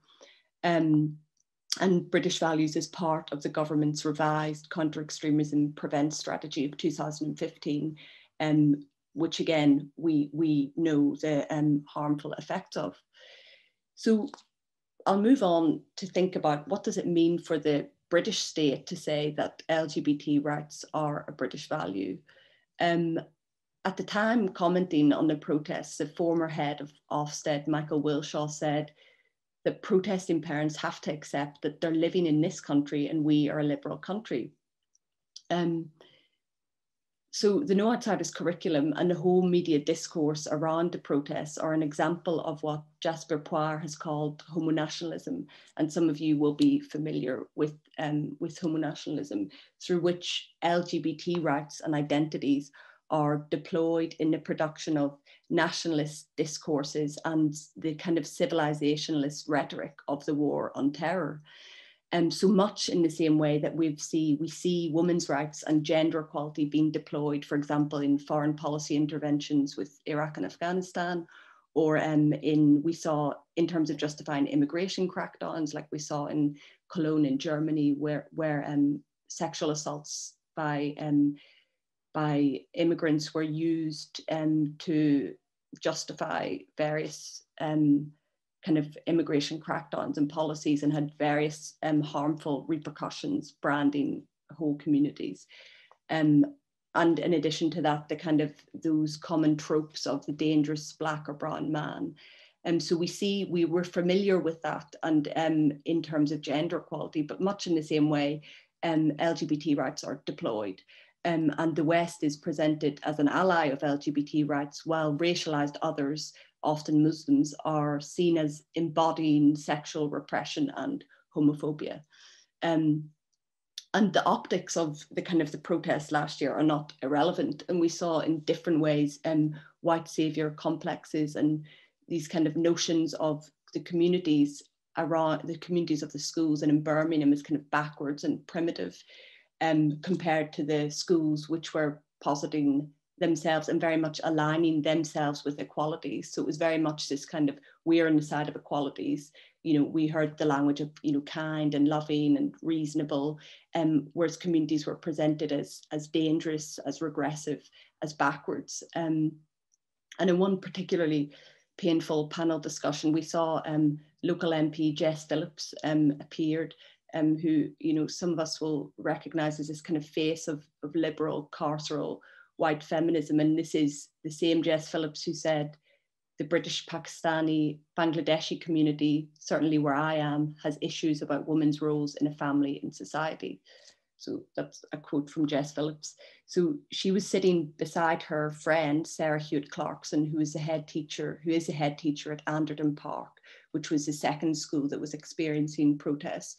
[SPEAKER 5] And British values is part of the government's revised counter-extremism prevent strategy of 2015, which again, we know the harmful effects of. So I'll move on to think about what does it mean for the British state to say that LGBT rights are a British value. At the time, commenting on the protests, the former head of Ofsted, Michael Wilshaw, said that protesting parents have to accept that they're living in this country and we are a liberal country. So the No Outsiders curriculum and the whole media discourse around the protests are an example of what Jasper Poir has called Homo Nationalism. And some of you will be familiar with Homo Nationalism, through which LGBT rights and identities are deployed in the production of nationalist discourses and the kind of civilizationalist rhetoric of the war on terror. So much in the same way that we see women's rights and gender equality being deployed, for example, in foreign policy interventions with Iraq and Afghanistan, or we saw in terms of justifying immigration crackdowns, like we saw in Cologne in Germany, where sexual assaults by immigrants were used to justify various kind of immigration crackdowns and policies, and had various harmful repercussions, branding whole communities. And in addition to that, the kind of those common tropes of the dangerous black or brown man. So we were familiar with that, and in terms of gender equality, but much in the same way, LGBT rights are deployed. And the West is presented as an ally of LGBT rights, while racialized others, often Muslims, are seen as embodying sexual repression and homophobia. And the optics of the kind of the protests last year are not irrelevant. And we saw in different ways white savior complexes and these kind of notions of the communities around the communities of the schools, and in Birmingham as kind of backwards and primitive compared to the schools which were positing themselves and very much aligning themselves with equalities. So it was very much this kind of, we're on the side of equalities. You know, we heard the language of, you know, kind and loving and reasonable, whereas communities were presented as dangerous, as regressive, as backwards. And in one particularly painful panel discussion, we saw local MP Jess Phillips appeared, who, you know, some of us will recognise as this kind of face of liberal, carceral, white feminism. And this is the same Jess Phillips who said, the British, Pakistani, Bangladeshi community, certainly where I am, has issues about women's roles in a family and society. So that's a quote from Jess Phillips. So she was sitting beside her friend, Sarah Hewitt-Clarkson, who is the head teacher at Anderton Park, which was the second school that was experiencing protests.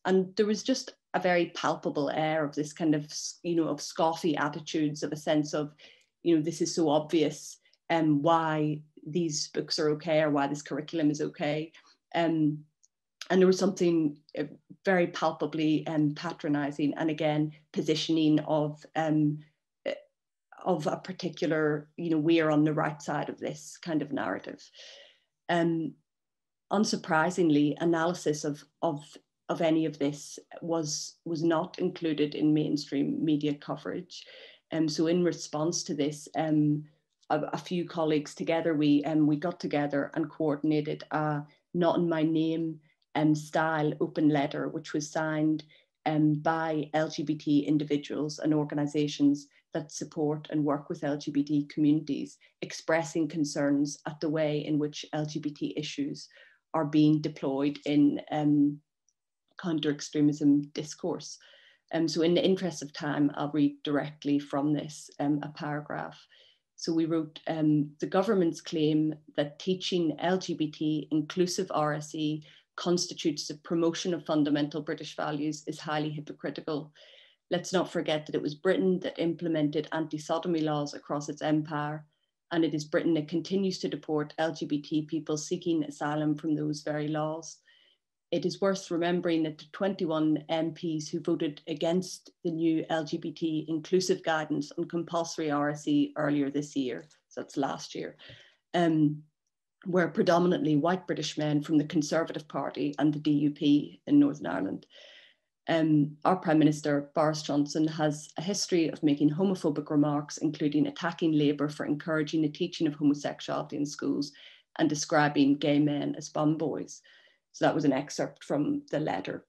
[SPEAKER 5] And there was just a very palpable air of this kind of, you know, of scoffy attitudes, of a sense of, you know, this is so obvious, why these books are okay, or why this curriculum is okay. And there was something very palpably patronizing, and again, positioning of a particular, you know, we are on the right side of this kind of narrative. Unsurprisingly, analysis of any of this was not included in mainstream media coverage. So in response to this, a few colleagues together, we got together and coordinated a not in my name style open letter, which was signed by LGBT individuals and organisations that support and work with LGBT communities, expressing concerns at the way in which LGBT issues are being deployed in counter-extremism discourse. So in the interest of time, I'll read directly from this, a paragraph. So we wrote, the government's claim that teaching LGBT inclusive RSE constitutes the promotion of fundamental British values is highly hypocritical. Let's not forget that it was Britain that implemented anti-sodomy laws across its empire, and it is Britain that continues to deport LGBT people seeking asylum from those very laws. It is worth remembering that the 21 MPs who voted against the new LGBT inclusive guidance on compulsory RSE earlier this year, so that's last year, were predominantly white British men from the Conservative Party and the DUP in Northern Ireland. Our Prime Minister, Boris Johnson, has a history of making homophobic remarks, including attacking Labour for encouraging the teaching of homosexuality in schools and describing gay men as bum boys. So that was an excerpt from the letter.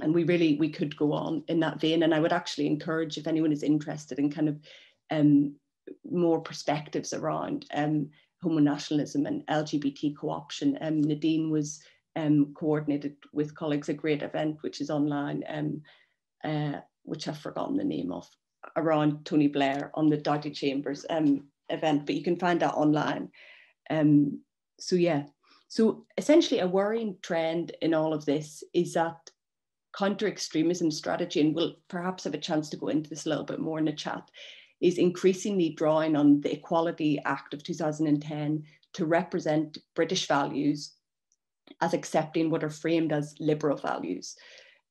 [SPEAKER 5] And we could go on in that vein. And I would actually encourage, if anyone is interested in kind of more perspectives around Homo Nationalism and LGBT co-option, Nadine was coordinated with colleagues a great event, which is online, which I've forgotten the name of, around Tony Blair on the Doughty Chambers event, but you can find that online. So yeah. So essentially a worrying trend in all of this is that counter-extremism strategy, and we'll perhaps have a chance to go into this a little bit more in the chat, is increasingly drawing on the Equality Act of 2010 to represent British values as accepting what are framed as liberal values.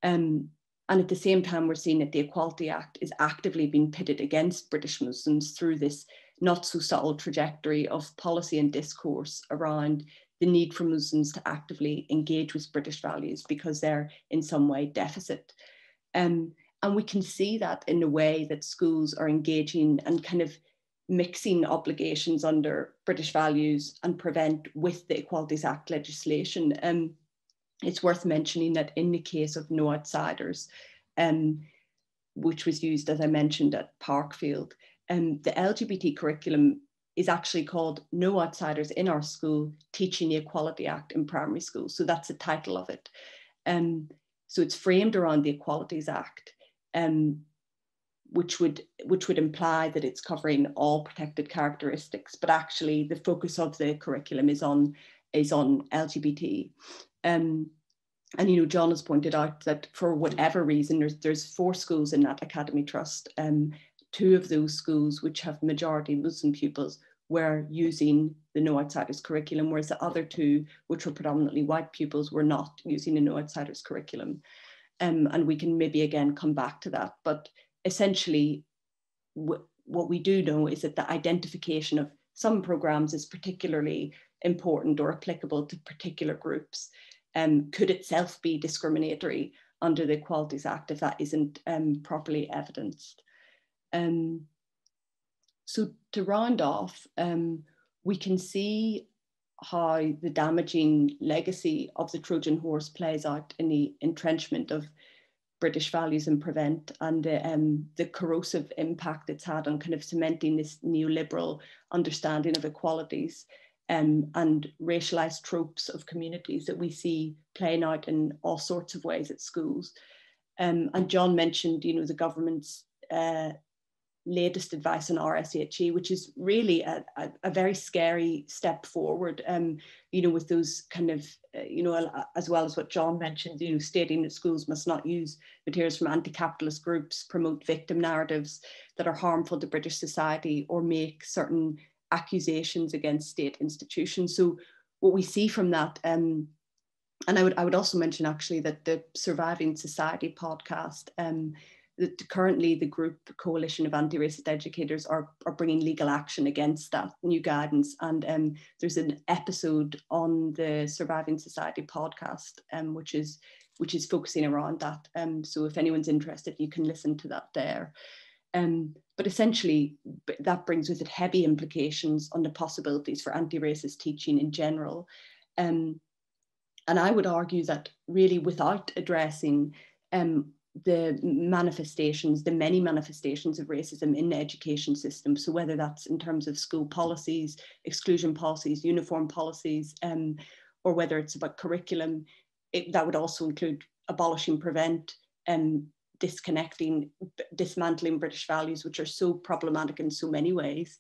[SPEAKER 5] And at the same time, we're seeing that the Equality Act is actively being pitted against British Muslims through this not so subtle trajectory of policy and discourse around the need for Muslims to actively engage with British values because they're in some way deficit. And we can see that in the way that schools are engaging and kind of mixing obligations under British values and prevent with the Equalities Act legislation. It's worth mentioning that in the case of No Outsiders, which was used, as I mentioned, at Parkfield, the LGBT curriculum is actually called No Outsiders in Our School, Teaching the Equality Act in Primary School. So that's the title of it. So it's framed around the Equalities Act, which would imply that it's covering all protected characteristics, but actually the focus of the curriculum is on LGBT. And you know, John has pointed out that for whatever reason, there's 4 schools in that Academy Trust. 2 of those schools, which have majority Muslim pupils, were using the No Outsiders curriculum, whereas the other 2, which were predominantly white pupils, were not using the No Outsiders curriculum. And we can maybe again come back to that. But essentially, what we do know is that the identification of some programs is particularly important or applicable to particular groups could itself be discriminatory under the Equalities Act if that isn't properly evidenced. So to round off, we can see how the damaging legacy of the Trojan Horse plays out in the entrenchment of British values and prevent, and the corrosive impact it's had on kind of cementing this neoliberal understanding of equalities and racialized tropes of communities that we see playing out in all sorts of ways at schools. And John mentioned, you know, the government's latest advice on RSHE, which is really a very scary step forward, you know, with those kind of, you know, as well as what John mentioned, you know, stating that schools must not use materials from anti-capitalist groups, promote victim narratives that are harmful to British society, or make certain accusations against state institutions. So what we see from that, and I would also mention actually that the Surviving Society podcast, that currently the group Coalition of Anti-Racist Educators are bringing legal action against that new guidance. And there's an episode on the Surviving Society podcast, which is focusing around that. So if anyone's interested, you can listen to that there. But essentially, that brings with it heavy implications on the possibilities for anti-racist teaching in general. And I would argue that really without addressing the manifestations, the many manifestations of racism in the education system, so whether that's in terms of school policies, exclusion policies, uniform policies, or whether it's about curriculum, that would also include abolishing prevent, disconnecting, dismantling British values, which are so problematic in so many ways.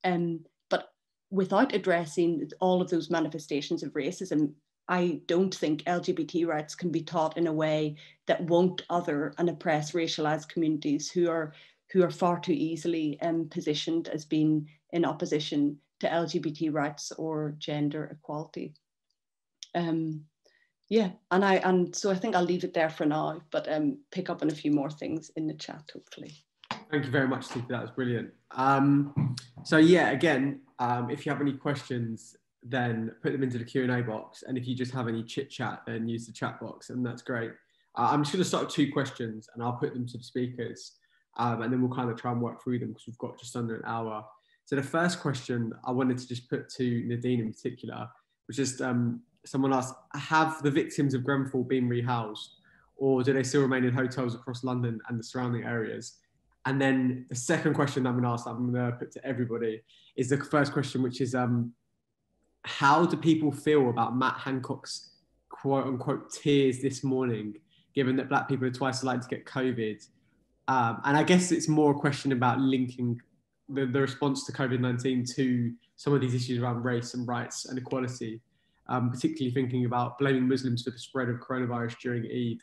[SPEAKER 5] But without addressing all of those manifestations of racism, I don't think LGBT rights can be taught in a way that won't other and oppress racialized communities who are far too easily positioned as being in opposition to LGBT rights or gender equality. Yeah, and so I think I'll leave it there for now, but pick up on a few more things in the chat, hopefully.
[SPEAKER 2] Thank you very much, Steve. That was brilliant. So yeah, again, if you have any questions, then put them into the Q&A box. And if you just have any chit chat, then use the chat box, and that's great. I'm just going to start with 2 questions and I'll put them to the speakers. And then we'll kind of try and work through them because we've got just under an hour. So the first question I wanted to just put to Nadine in particular, was just someone asked, have the victims of Grenfell been rehoused, or do they still remain in hotels across London and the surrounding areas? And then the second question I'm going to ask, I'm going to put to everybody, is the first question, which is, how do people feel about Matt Hancock's quote unquote tears this morning, given that Black people are twice as likely to get COVID? And I guess it's more a question about linking the response to COVID-19 to some of these issues around race and rights and equality, particularly thinking about blaming Muslims for the spread of coronavirus during Eid,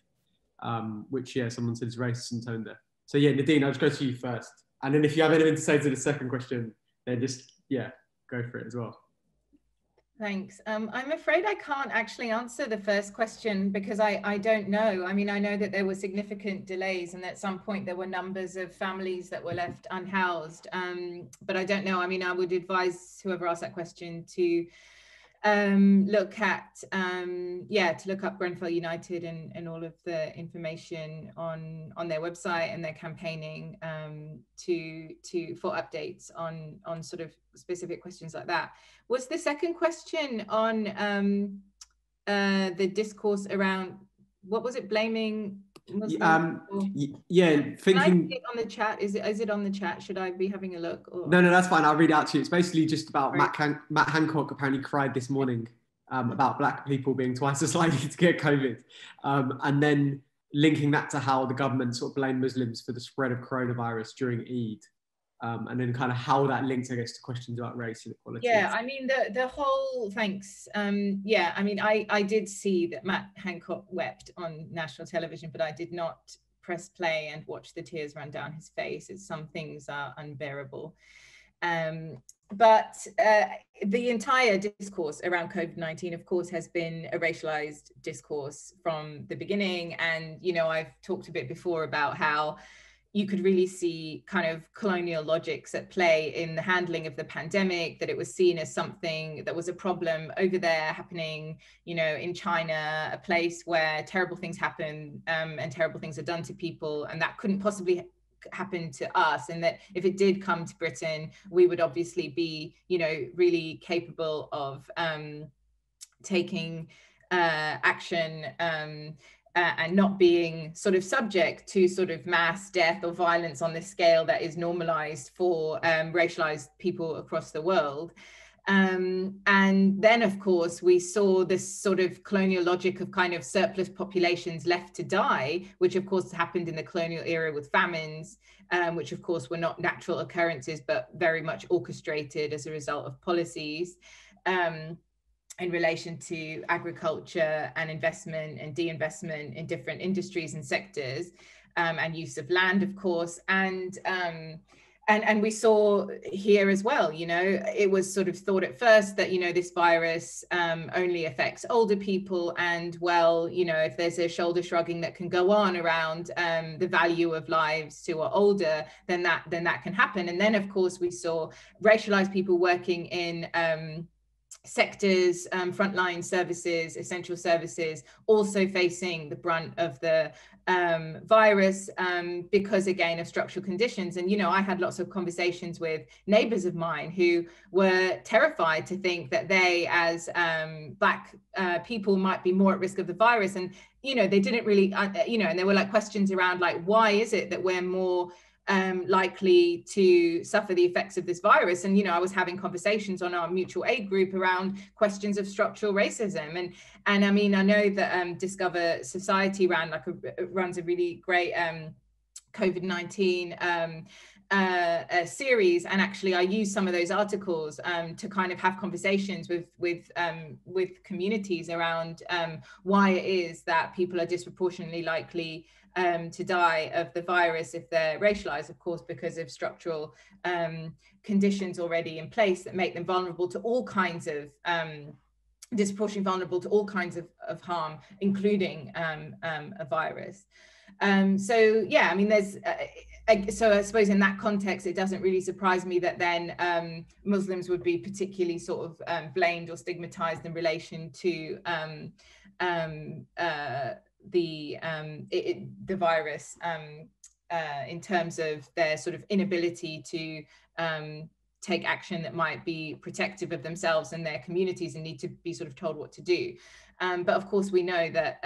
[SPEAKER 2] which, yeah, someone said is racist in tone there. So yeah, Nadine, I'll just go to you first. And then if you have anything to say to the second question, then just, yeah, go for it as well.
[SPEAKER 3] Thanks. I'm afraid I can't actually answer the first question because I don't know. I mean, I know that there were significant delays and at some point there were numbers of families that were left unhoused. But I don't know. I mean, I would advise whoever asked that question to look at, to look up Grenfell United and all of the information on their website and their campaigning for updates on sort of specific questions like that. Was the second question on the discourse around, what was it, blaming Muslims?
[SPEAKER 2] Yeah, thinking.
[SPEAKER 3] Can I see it on the chat? Is it on the chat? Should I be having a look? Or?
[SPEAKER 2] No, that's fine. I'll read it out to you. It's basically just about Matt Hancock apparently cried this morning about black people being twice as likely to get COVID, and then linking that to how the government sort of blamed Muslims for the spread of coronavirus during Eid. And then kind of how that links, I guess, to questions about race and equality.
[SPEAKER 3] Yeah, I mean, the whole, thanks. Yeah, I mean, I did see that Matt Hancock wept on national television, but I did not press play and watch the tears run down his face. Some things are unbearable. But the entire discourse around COVID-19, of course, has been a racialized discourse from the beginning. And, you know, I've talked a bit before about how you could really see kind of colonial logics at play in the handling of the pandemic, that it was seen as something that was a problem over there happening, you know, in China, a place where terrible things happen and terrible things are done to people, and that couldn't possibly happen to us, and that if it did come to Britain, we would obviously be, you know, really capable of taking action and not being sort of subject to sort of mass death or violence on this scale that is normalized for racialized people across the world. And then, of course, we saw this sort of colonial logic of kind of surplus populations left to die, which of course happened in the colonial era with famines, which of course were not natural occurrences, but very much orchestrated as a result of policies. In relation to agriculture and investment and de-investment in different industries and sectors, and use of land, of course. And we saw here as well, you know, it was sort of thought at first that, you know, this virus only affects older people, and well, you know, if there's a shoulder shrugging that can go on around the value of lives who are older, then that can happen. And then, of course, we saw racialized people working in sectors, frontline services, essential services, also facing the brunt of the virus because, again, of structural conditions. And, you know, I had lots of conversations with neighbors of mine who were terrified to think that they, as Black people, might be more at risk of the virus. And, you know, they didn't really, you know, and there were like questions around like, why is it that we're more likely to suffer the effects of this virus? And, you know, I was having conversations on our mutual aid group around questions of structural racism. And I mean, I know that Discover Society runs a really great COVID-19 series, and actually I use some of those articles to kind of have conversations with communities around why it is that people are disproportionately likely to die of the virus if they're racialized, of course, because of structural conditions already in place that make them vulnerable to all kinds of disproportionately vulnerable to all kinds of harm, including a virus. So yeah, I mean, there's so I suppose in that context, it doesn't really surprise me that then Muslims would be particularly sort of blamed or stigmatized in relation to the virus in terms of their sort of inability to take action that might be protective of themselves and their communities and need to be sort of told what to do. But of course, we know that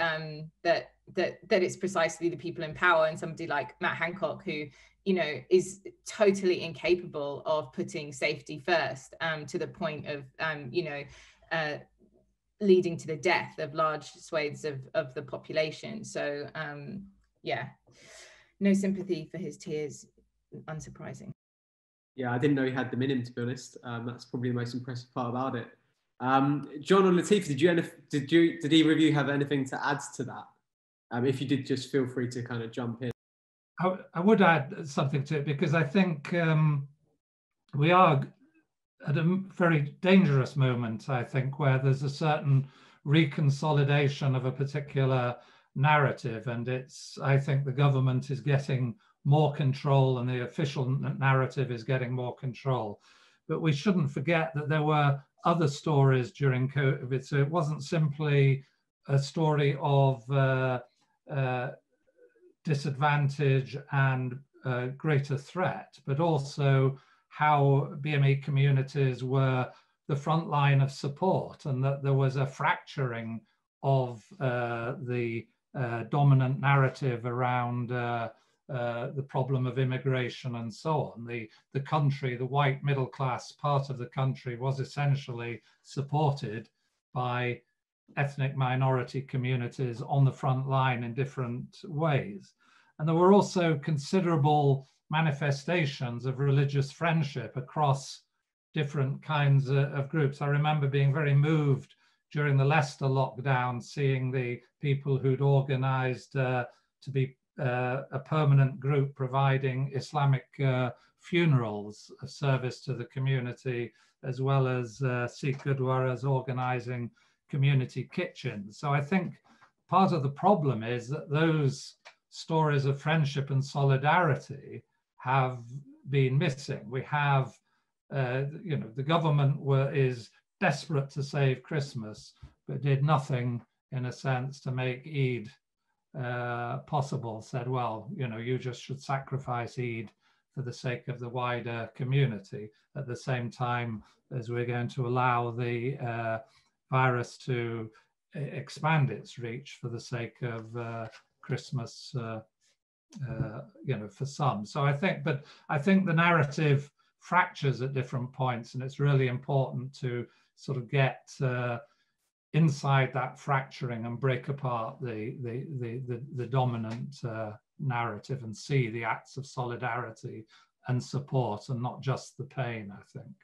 [SPEAKER 3] that it's precisely the people in power and somebody like Matt Hancock who, you know, is totally incapable of putting safety first to the point of, you know, leading to the death of large swathes of the population. So yeah, no sympathy for his tears, unsurprising.
[SPEAKER 2] Yeah, I didn't know he had them in him, to be honest. That's probably the most impressive part about it. John or Latifa, did either of you have anything to add to that? If you did, just feel free to kind of jump in.
[SPEAKER 4] I would add something to it, because I think we are at a very dangerous moment, I think, where there's a certain reconsolidation of a particular narrative, and I think the government is getting more control and the official narrative is getting more control. But we shouldn't forget that there were other stories during COVID. So it wasn't simply a story of disadvantage and greater threat, but also how BME communities were the front line of support, and that there was a fracturing of the dominant narrative around the problem of immigration and so on. The country, the white middle class part of the country, was essentially supported by ethnic minority communities on the front line in different ways. And there were also considerable manifestations of religious friendship across different kinds of groups. I remember being very moved during the Leicester lockdown, seeing the people who'd organized to be a permanent group providing Islamic funerals, a service to the community, as well as Sikh Gurdwaras organizing community kitchens. So I think part of the problem is that those stories of friendship and solidarity have been missing. We have, the government is desperate to save Christmas, but did nothing, in a sense, to make Eid possible. Said, well, you just should sacrifice Eid for the sake of the wider community, at the same time as we're going to allow the virus to expand its reach for the sake of Christmas, for some. So I think the narrative fractures at different points, and it's really important to sort of get inside that fracturing and break apart the dominant narrative and see the acts of solidarity and support, and not just the pain, I think.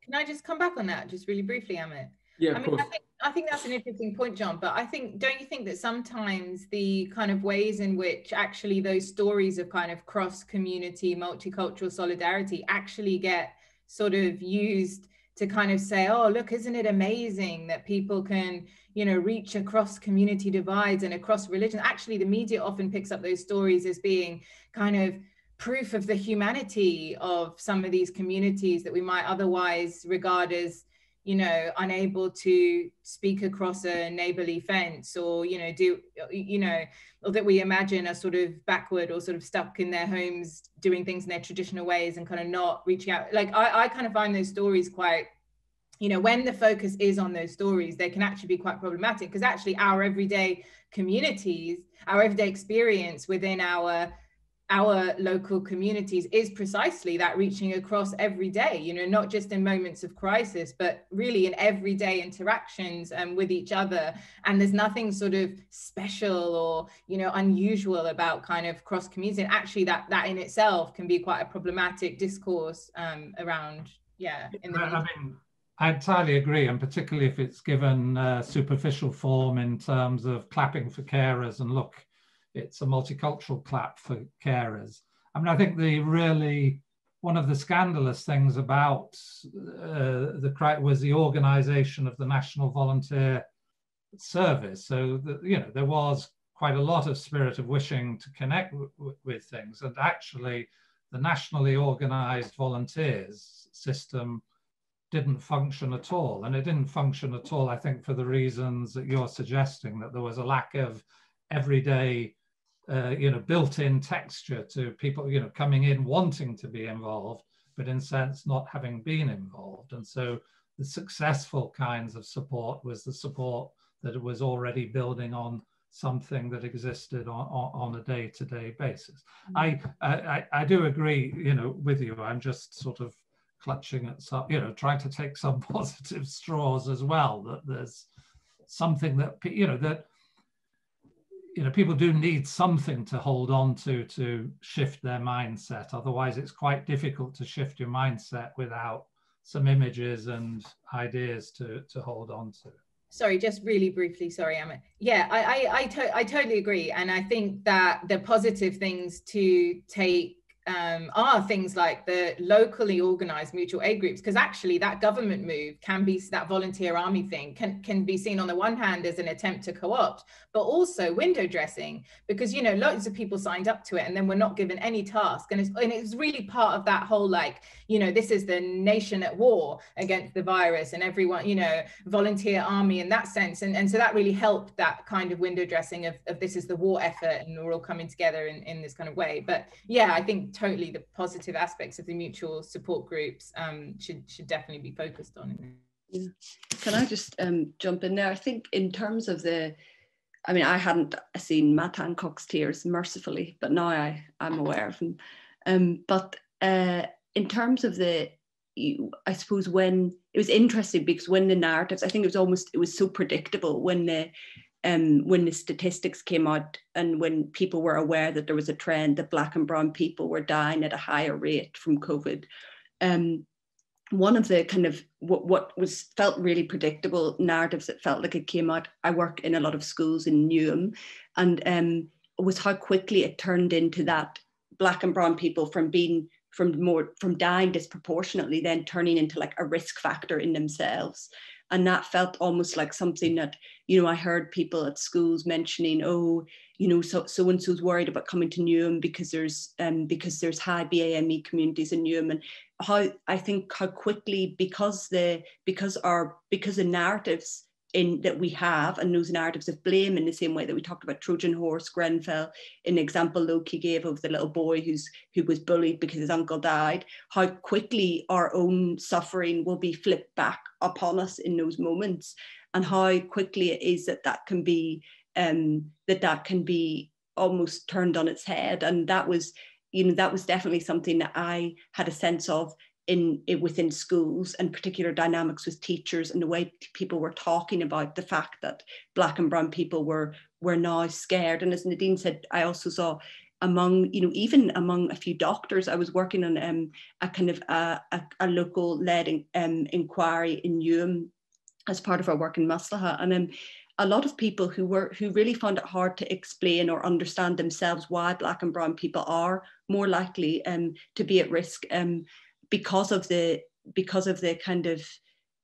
[SPEAKER 3] Can I just come back on that just really briefly, Amit?
[SPEAKER 2] Yeah, of course.
[SPEAKER 3] I think that's an interesting point, John, but don't you think that sometimes the kind of ways in which actually those stories of kind of cross-community, multicultural solidarity actually get sort of used to kind of say, oh, look, isn't it amazing that people can, reach across community divides and across religion? Actually, the media often picks up those stories as being kind of proof of the humanity of some of these communities that we might otherwise regard as, unable to speak across a neighborly fence, or, or that we imagine are sort of backward or sort of stuck in their homes doing things in their traditional ways and kind of not reaching out. Like, I kind of find those stories quite, when the focus is on those stories, they can actually be quite problematic, because actually our everyday communities, our everyday experience within our local communities is precisely that, reaching across every day, not just in moments of crisis, but really in everyday interactions with each other. And there's nothing sort of special or, unusual about kind of cross community. And actually that in itself can be quite a problematic discourse around, in the media.
[SPEAKER 4] I entirely agree, and particularly if it's given superficial form in terms of clapping for carers, and look, it's a multicultural clap for carers. I think one of the scandalous things about was the organization of the National Volunteer Service. So there was quite a lot of spirit of wishing to connect with things, and actually the nationally organized volunteers system didn't function at all. And it didn't function at all, I think, for the reasons that you're suggesting, that there was a lack of everyday built-in texture to people, coming in wanting to be involved, but in sense not having been involved. And so the successful kinds of support was the support that it was already building on something that existed on a day-to-day basis. I do agree, with you. I'm just sort of clutching at some, trying to take some positive straws as well, that there's something that, people do need something to hold on to shift their mindset. Otherwise, it's quite difficult to shift your mindset without some images and ideas to hold on to.
[SPEAKER 3] Sorry, just really briefly. Sorry, Amit. Yeah, I totally agree. And I think that the positive things to take are things like the locally organized mutual aid groups, because actually that government move can be, that volunteer army thing can be seen on the one hand as an attempt to co-opt, but also window dressing, because, you know, loads of people signed up to it and then were not given any task. And it's really part of that whole, like, you know, this is the nation at war against the virus and everyone, you know, volunteer army in that sense. And so that really helped that kind of window dressing of this is the war effort and we're all coming together in this kind of way. But yeah, I think totally the positive aspects of the mutual support groups should definitely be focused on.
[SPEAKER 5] Yeah. Can I just jump in there? I think in terms of I mean, I hadn't seen Matt Hancock's tears, mercifully, but now I'm aware of them. But in terms of I suppose when it was interesting, because when the narratives, I think it was so predictable when the statistics came out and when people were aware that there was a trend that Black and brown people were dying at a higher rate from COVID. One of the kind of what felt really predictable narratives that felt like it came out, I work in a lot of schools in Newham, and was how quickly it turned into that Black and brown people from dying disproportionately, then turning into like a risk factor in themselves. And that felt almost like something that, you know, I heard people at schools mentioning, oh, you know, so-and-so's worried about coming to Newham because there's high BAME communities in Newham. And how quickly, because the narratives that we have, and those narratives of blame, in the same way that we talked about Trojan Horse, Grenfell, an example Loki gave of the little boy who was bullied because his uncle died, how quickly our own suffering will be flipped back upon us in those moments, and how quickly it is that can be almost turned on its head. And that was definitely something that I had a sense of within schools, and particular dynamics with teachers, and the way people were talking about the fact that Black and brown people were now scared. And as Nadine said, I also saw even among a few doctors. I was working on a kind of a local led inquiry in Newham as part of our work in Maslaha, and a lot of people who really found it hard to explain or understand themselves why Black and brown people are more likely to be at risk, because of the kind of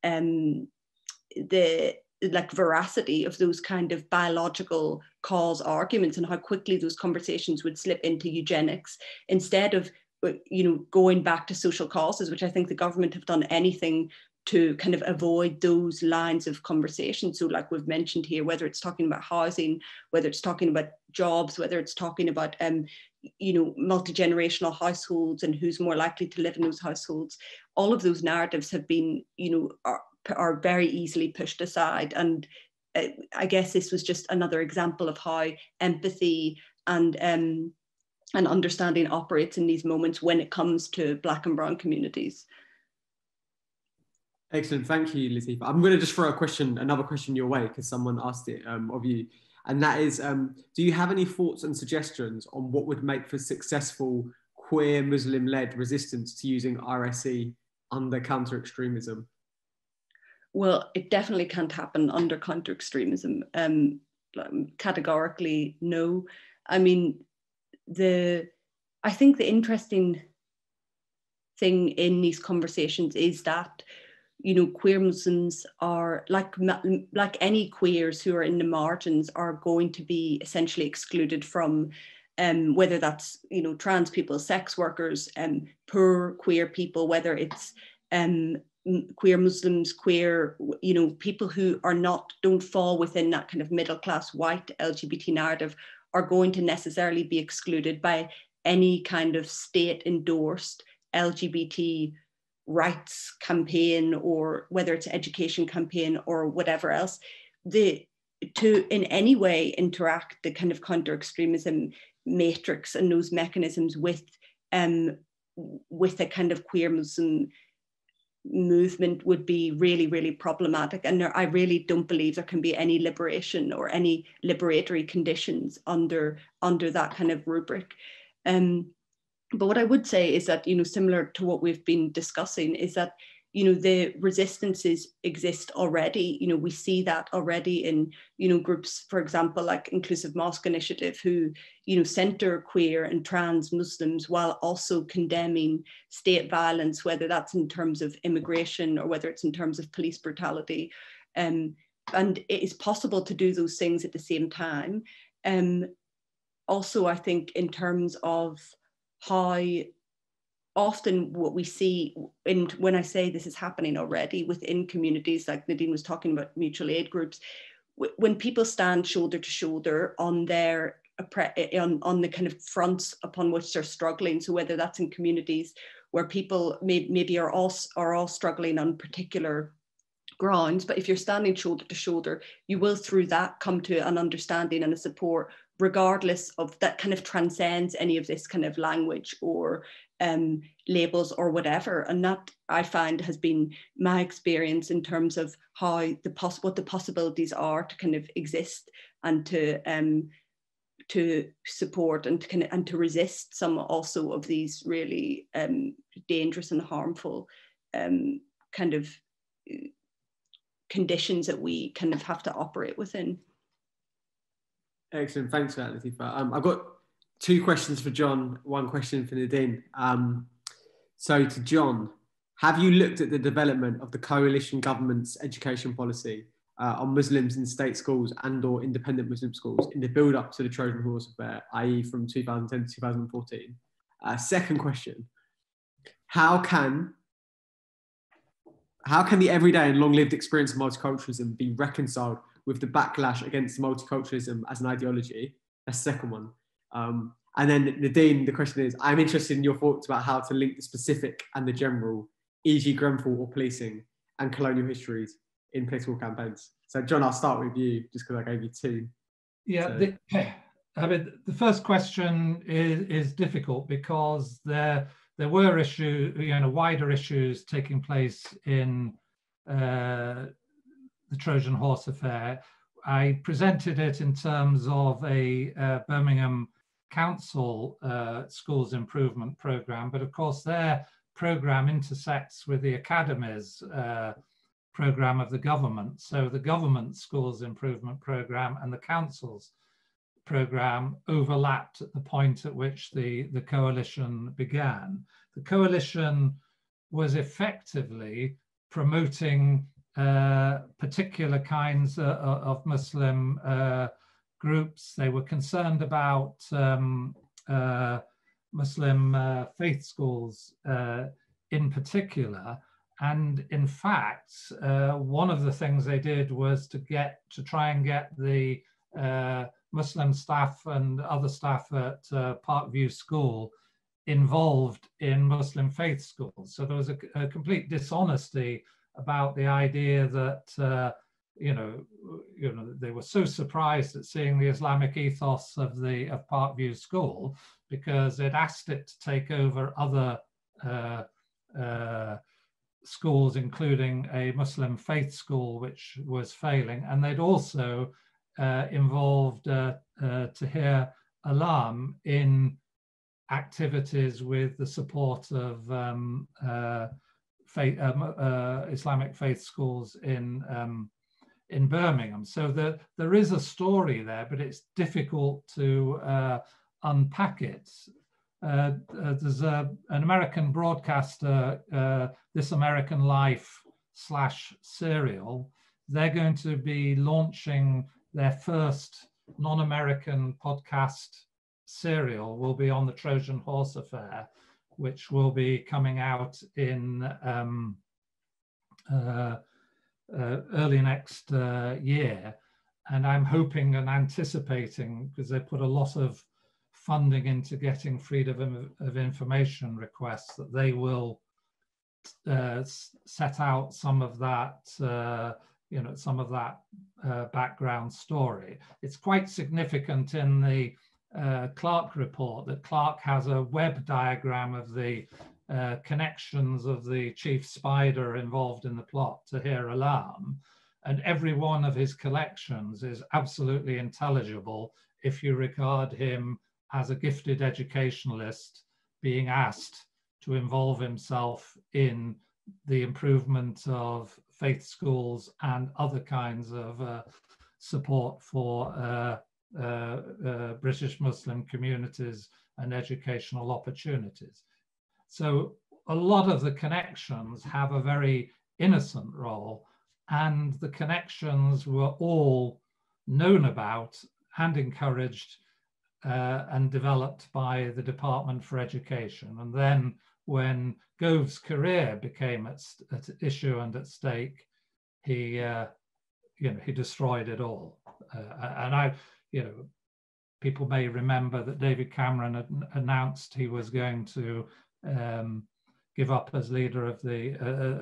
[SPEAKER 5] the like veracity of those kind of biological cause arguments, and how quickly those conversations would slip into eugenics instead of, you know, going back to social causes, which I think the government have done anything to kind of avoid those lines of conversation. So like we've mentioned here, whether it's talking about housing, whether it's talking about jobs, whether it's talking about you know, multi-generational households and who's more likely to live in those households, all of those narratives have been, you know, are very easily pushed aside. And I guess this was just another example of how empathy and understanding operates in these moments when it comes to Black and brown communities.
[SPEAKER 2] Excellent, thank you, Latifah. I'm going to just throw another question your way, because someone asked it of you, and that is, do you have any thoughts and suggestions on what would make for successful queer Muslim-led resistance to using RSE under counter-extremism?
[SPEAKER 5] Well, it definitely can't happen under counter-extremism. Categorically, no. I mean, I think the interesting thing in these conversations is that, you know, queer Muslims are like any queers who are in the margins are going to be essentially excluded from, whether that's, you know, trans people, sex workers, poor queer people, whether it's queer Muslims, queer, you know, people who don't fall within that kind of middle class white LGBT narrative are going to necessarily be excluded by any kind of state endorsed LGBT rights campaign, or whether it's education campaign or whatever else, to in any way interact the kind of counter-extremism matrix and those mechanisms with a kind of queer Muslim movement would be really, really problematic. And I really don't believe there can be any liberation or any liberatory conditions under that kind of rubric. But what I would say is that, you know, similar to what we've been discussing, is that the resistances exist already. We see that already in, groups, for example, like Inclusive Mosque Initiative, who, center queer and trans Muslims while also condemning state violence, whether that's in terms of immigration or whether it's in terms of police brutality. And it is possible to do those things at the same time. Also, I think in terms of how often what we see, when I say this is happening already within communities, like Nadine was talking about mutual aid groups, when people stand shoulder to shoulder on their on the kind of fronts upon which they're struggling. So whether that's in communities where people maybe are all struggling on particular grounds, but if you're standing shoulder to shoulder, you will through that come to an understanding and a support, regardless of that kind of transcends any of this kind of language or labels or whatever. And that, I find, has been my experience in terms of how what the possibilities are to kind of exist and to support and to resist some also of these really dangerous and harmful kind of conditions that we kind of have to operate within.
[SPEAKER 2] Excellent, thanks for that, Latifa. I've got 2 questions for John, 1 question for Nadine. So to John, have you looked at the development of the coalition government's education policy on Muslims in state schools and or independent Muslim schools in the build up to the Trojan Horse affair, i.e. from 2010 to 2014? Second question, how can the everyday and long-lived experience of multiculturalism be reconciled with the backlash against multiculturalism as an ideology? That's the second one. And then Nadine, the question is, I'm interested in your thoughts about how to link the specific and the general, e.g. Grenfell or policing and colonial histories in political campaigns. So John, I'll start with you, just because I gave you 2.
[SPEAKER 4] Yeah,
[SPEAKER 2] so.
[SPEAKER 4] I mean, the first question is difficult because there were issues, wider issues taking place in the Trojan Horse affair. I presented it in terms of a Birmingham Council schools improvement program, but of course their program intersects with the Academy's program of the government. So the government schools improvement program and the council's program overlapped at the point at which the coalition began. The coalition was effectively promoting particular kinds of Muslim groups. They were concerned about Muslim faith schools in particular. And in fact, one of the things they did was to try and get the Muslim staff and other staff at Parkview School involved in Muslim faith schools. So there was a complete dishonesty about the idea that they were so surprised at seeing the Islamic ethos of Parkview School because they'd asked it to take over other schools, including a Muslim faith school, which was failing, and they'd also involved Tahir Alam in activities with the support of Islamic faith schools in Birmingham. So there is a story there, but it's difficult to unpack it. There's an American broadcaster, This American Life / serial. They're going to be launching their first non-American podcast serial, will be on the Trojan Horse affair, which will be coming out in early next year. And I'm hoping and anticipating, because they put a lot of funding into getting freedom of information requests, that they will set out some of that, background story. It's quite significant in the Clark report that Clark has a web diagram of the connections of the chief spider involved in the plot, Tahir Alam, and every one of his collections is absolutely intelligible if you regard him as a gifted educationalist being asked to involve himself in the improvement of faith schools and other kinds of support for British Muslim communities and educational opportunities. So a lot of the connections have a very innocent role, and the connections were all known about and encouraged and developed by the Department for Education. And then when Gove's career became at issue and at stake, he destroyed it all. People may remember that David Cameron had announced he was going to give up as leader of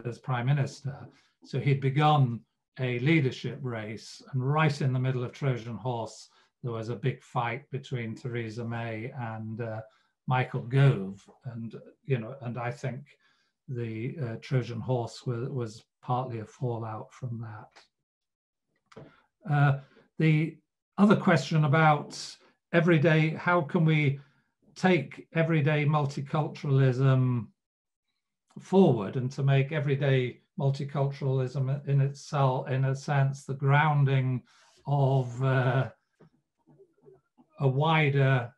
[SPEAKER 4] as Prime Minister. So he'd begun a leadership race, and right in the middle of Trojan Horse, there was a big fight between Theresa May and Michael Gove, and I think the Trojan Horse was partly a fallout from that. The other question about everyday, how can we take everyday multiculturalism forward, and to make everyday multiculturalism in itself, in a sense, the grounding of a wider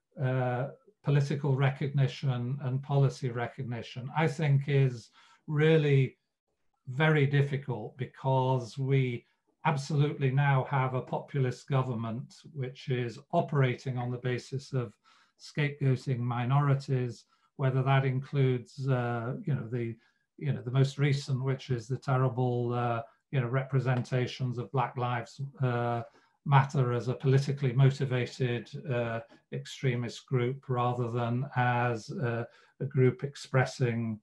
[SPEAKER 4] political recognition and policy recognition, I think is really very difficult, because we absolutely now have a populist government which is operating on the basis of scapegoating minorities, whether that includes the most recent, which is the terrible representations of Black Lives Matter as a politically motivated extremist group, rather than as a group expressing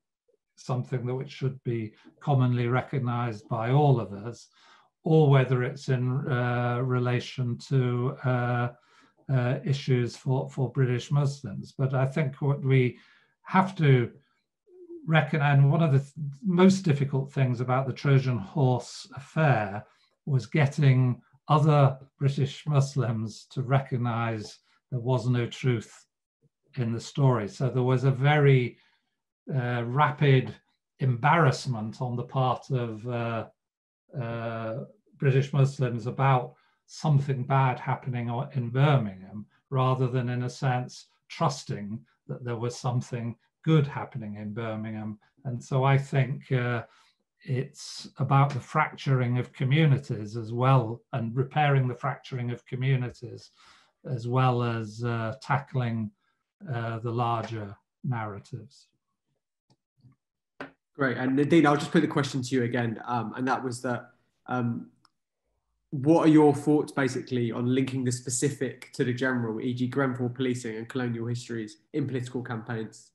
[SPEAKER 4] something that which should be commonly recognized by all of us, or whether it's in relation to issues for British Muslims. But I think what we have to reckon, and one of the most difficult things about the Trojan Horse affair was getting other British Muslims to recognize there was no truth in the story. So there was a very rapid embarrassment on the part of British Muslims about something bad happening in Birmingham, rather than, in a sense, trusting that there was something good happening in Birmingham. And so I think it's about the fracturing of communities as well, and repairing the fracturing of communities, as well as tackling the larger narratives.
[SPEAKER 2] Great. And Nadine, I'll just put the question to you again, and that was that what are your thoughts basically on linking the specific to the general, e.g. Grenfell policing and colonial histories in political campaigns?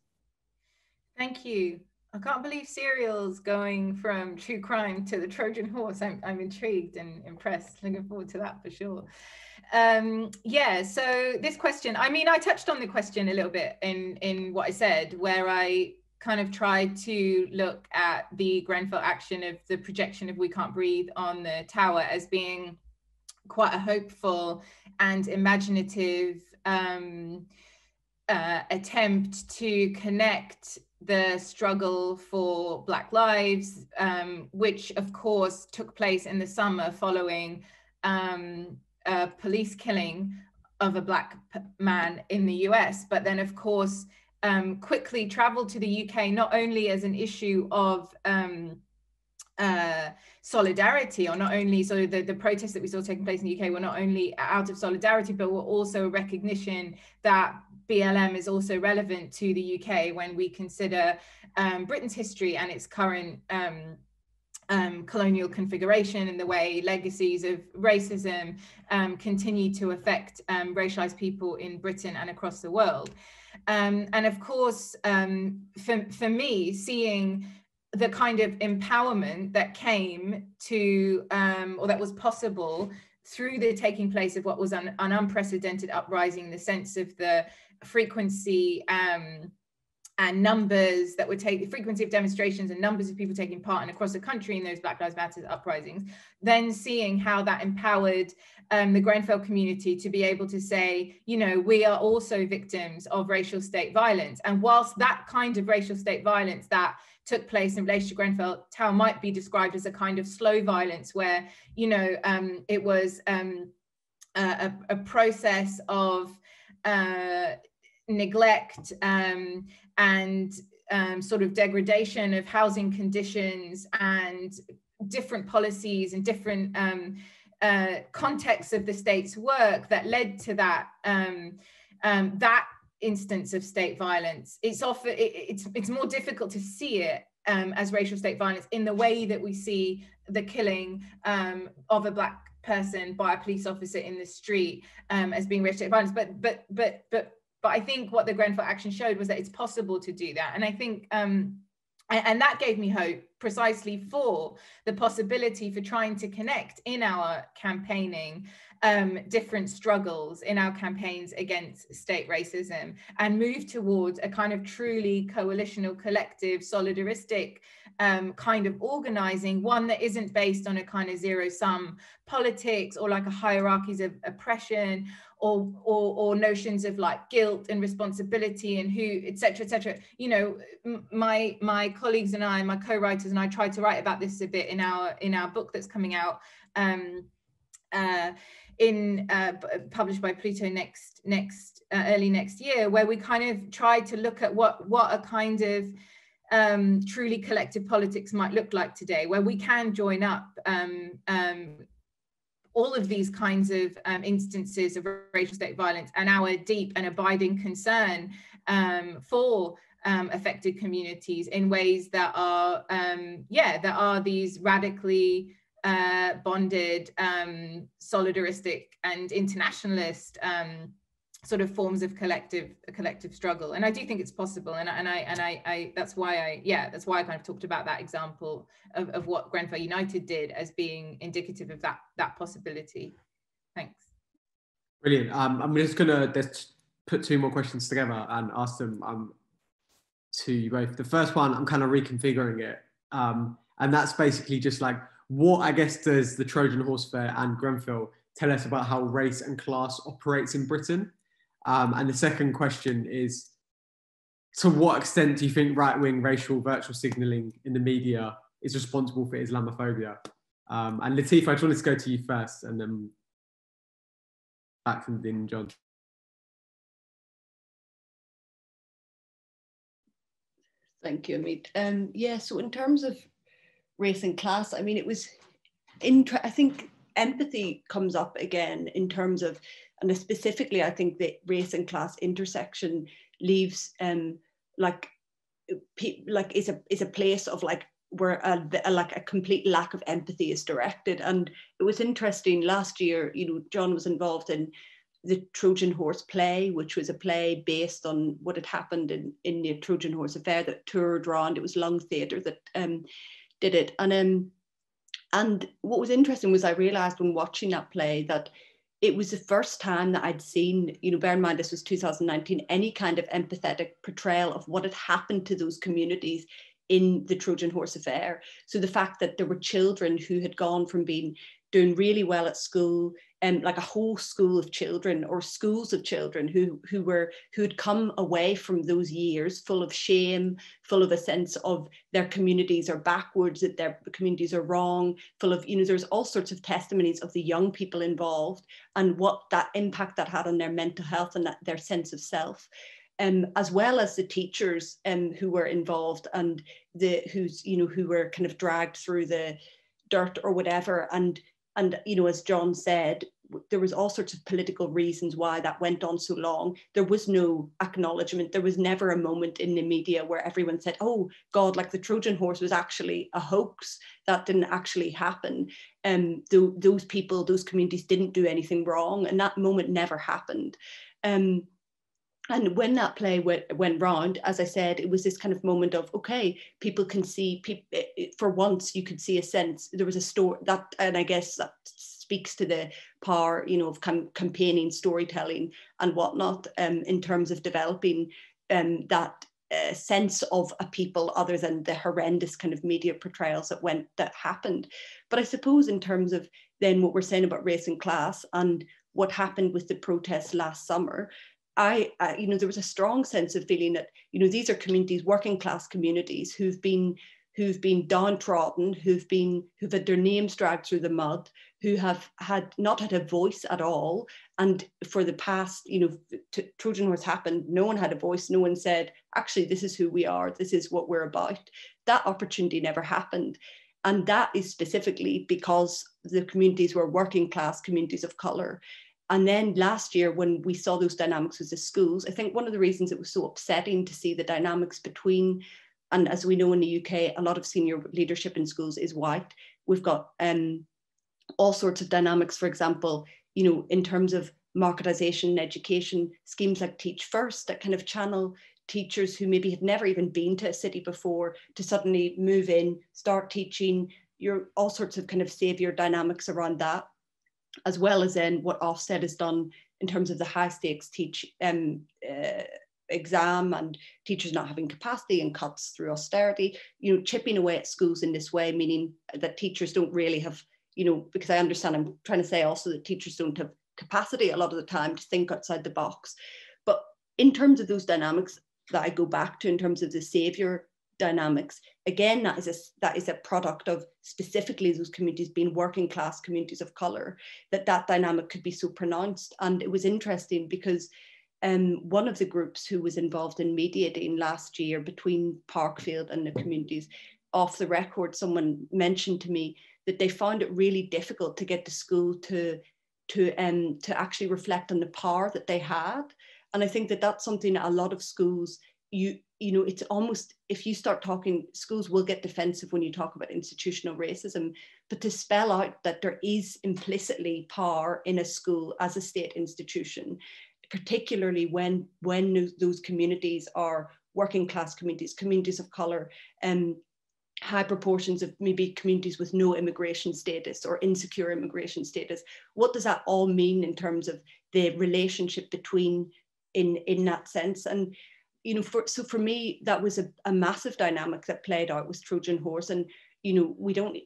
[SPEAKER 3] Thank you. I can't believe Serial's going from true crime to the Trojan Horse. I'm intrigued and impressed. Looking forward to that for sure. Yeah, so this question, I mean, I touched on the question a little bit in what I said, where I kind of tried to look at the Grenfell action of the projection of "We Can't Breathe" on the tower as being quite a hopeful and imaginative attempt to connect the struggle for Black lives, which of course took place in the summer following a police killing of a Black man in the US, but then of course quickly traveled to the UK, not only as an issue of solidarity, or not only, so the protests that we saw taking place in the UK were not only out of solidarity, but were also a recognition that BLM is also relevant to the UK when we consider Britain's history and its current colonial configuration, and the way legacies of racism continue to affect racialized people in Britain and across the world. And of course, for me, seeing the kind of empowerment that came to, or that was possible through the taking place of what was an unprecedented uprising, the sense of the frequency and numbers that were taking, frequency of demonstrations and numbers of people taking part in across the country in those Black Lives Matter uprisings, then seeing how that empowered the Grenfell community to be able to say, you know, we are also victims of racial state violence. And whilst that kind of racial state violence that took place in relation to Grenfell Tower might be described as a kind of slow violence where, you know, it was a process of neglect and sort of degradation of housing conditions and different policies and different contexts of the state's work that led to that that instance of state violence. It's often it's more difficult to see it as racial state violence in the way that we see the killing of a Black person by a police officer in the street as being racial state violence. But I think what the Grenfell action showed was that it's possible to do that. And I think, and that gave me hope precisely for the possibility for trying to connect in our campaigning different struggles in our campaigns against state racism and move towards a kind of truly coalitional, collective, solidaristic kind of organizing, one that isn't based on a kind of zero-sum politics or like a hierarchies of oppression or notions of like guilt and responsibility and who, et cetera, you know, my colleagues and I, my co-writers and I tried to write about this a bit in our book that's coming out published by Pluto early next year, where we kind of tried to look at what a kind of truly collective politics might look like today, where we can join up all of these kinds of instances of racial state violence and our deep and abiding concern for affected communities in ways that are that are these radically bonded, solidaristic and internationalist sort of forms of collective struggle. And I do think it's possible. And I that's why I kind of talked about that example of what Grenfell United did as being indicative of that possibility. Thanks.
[SPEAKER 2] Brilliant. I'm just gonna put two more questions together and ask them to you both. The first one, I'm kind of reconfiguring it. And that's basically just like, what I guess does the Trojan Horse Fair and Grenfell tell us about how race and class operates in Britain? And the second question is, to what extent do you think right-wing racial virtual signalling in the media is responsible for Islamophobia? And Lateef, I just wanted to go to you first and then back to Nadine and John.
[SPEAKER 5] Thank you, Amit. Yeah, so in terms of race and class, I mean, it was, I think empathy comes up again in terms of, and specifically, I think the race and class intersection leaves is a place of like where a complete lack of empathy is directed. And it was interesting last year, you know, John was involved in the Trojan Horse play, which was a play based on what had happened in the Trojan Horse affair that toured around. It was Lung Theatre that did it. And what was interesting was I realized when watching that play that it was the first time that I'd seen, you know, bear in mind this was 2019, any kind of empathetic portrayal of what had happened to those communities in the Trojan Horse affair. So the fact that there were children who had gone from doing really well at school, and like a whole school of children or schools of children who'd come away from those years full of shame, full of a sense of their communities are backwards, that their communities are wrong, full of, you know, there's all sorts of testimonies of the young people involved and what that impact that had on their mental health and their sense of self. As well as the teachers who were involved and who were kind of dragged through the dirt or whatever. And you know, as John said, there was all sorts of political reasons why that went on so long. There was no acknowledgement. There was never a moment in the media where everyone said, oh God, like the Trojan Horse was actually a hoax. That didn't actually happen. Those people, those communities didn't do anything wrong. And that moment never happened. And when that play went round, as I said, it was this kind of moment of, okay, people can see, for once you could see a sense, there was a story that, and I guess that speaks to the power, you know, of campaigning, storytelling and whatnot, in terms of developing that sense of a people other than the horrendous kind of media portrayals that happened. But I suppose in terms of then what we're saying about race and class and what happened with the protests last summer, there was a strong sense of feeling that, these are communities, working class communities who've been downtrodden, who've had their names dragged through the mud, who have not had a voice at all. And for the past, Trojan Horse happened, no one had a voice, no one said, actually, this is who we are, this is what we're about. That opportunity never happened. And that is specifically because the communities were working class communities of colour. And then last year, when we saw those dynamics with the schools, I think one of the reasons it was so upsetting to see the dynamics between, and as we know in the UK, a lot of senior leadership in schools is white. We've got all sorts of dynamics, for example, in terms of marketization in education, schemes like Teach First that kind of channel teachers who maybe had never even been to a city before to suddenly move in, start teaching, all sorts of kind of saviour dynamics around that, as well as then what Ofsted has done in terms of the high stakes exam and teachers not having capacity and cuts through austerity, chipping away at schools in this way, meaning that teachers don't really have, because I understand I'm trying to say also that teachers don't have capacity a lot of the time to think outside the box. But in terms of those dynamics that I go back to in terms of the saviour dynamics, again, that is a product of specifically those communities being working class communities of colour, that dynamic could be so pronounced. And it was interesting because one of the groups who was involved in mediating last year between Parkfield and the communities, off the record, someone mentioned to me that they found it really difficult to get the school to actually reflect on the power that they had. And I think that that's something that a lot of schools, it's almost, if you start talking, schools will get defensive when you talk about institutional racism, but to spell out that there is implicitly power in a school as a state institution, particularly when those communities are working class communities, communities of colour, high proportions of maybe communities with no immigration status or insecure immigration status. What does that all mean in terms of the relationship between in that sense? And so for me, that was a massive dynamic that played out with Trojan Horse. And we don't,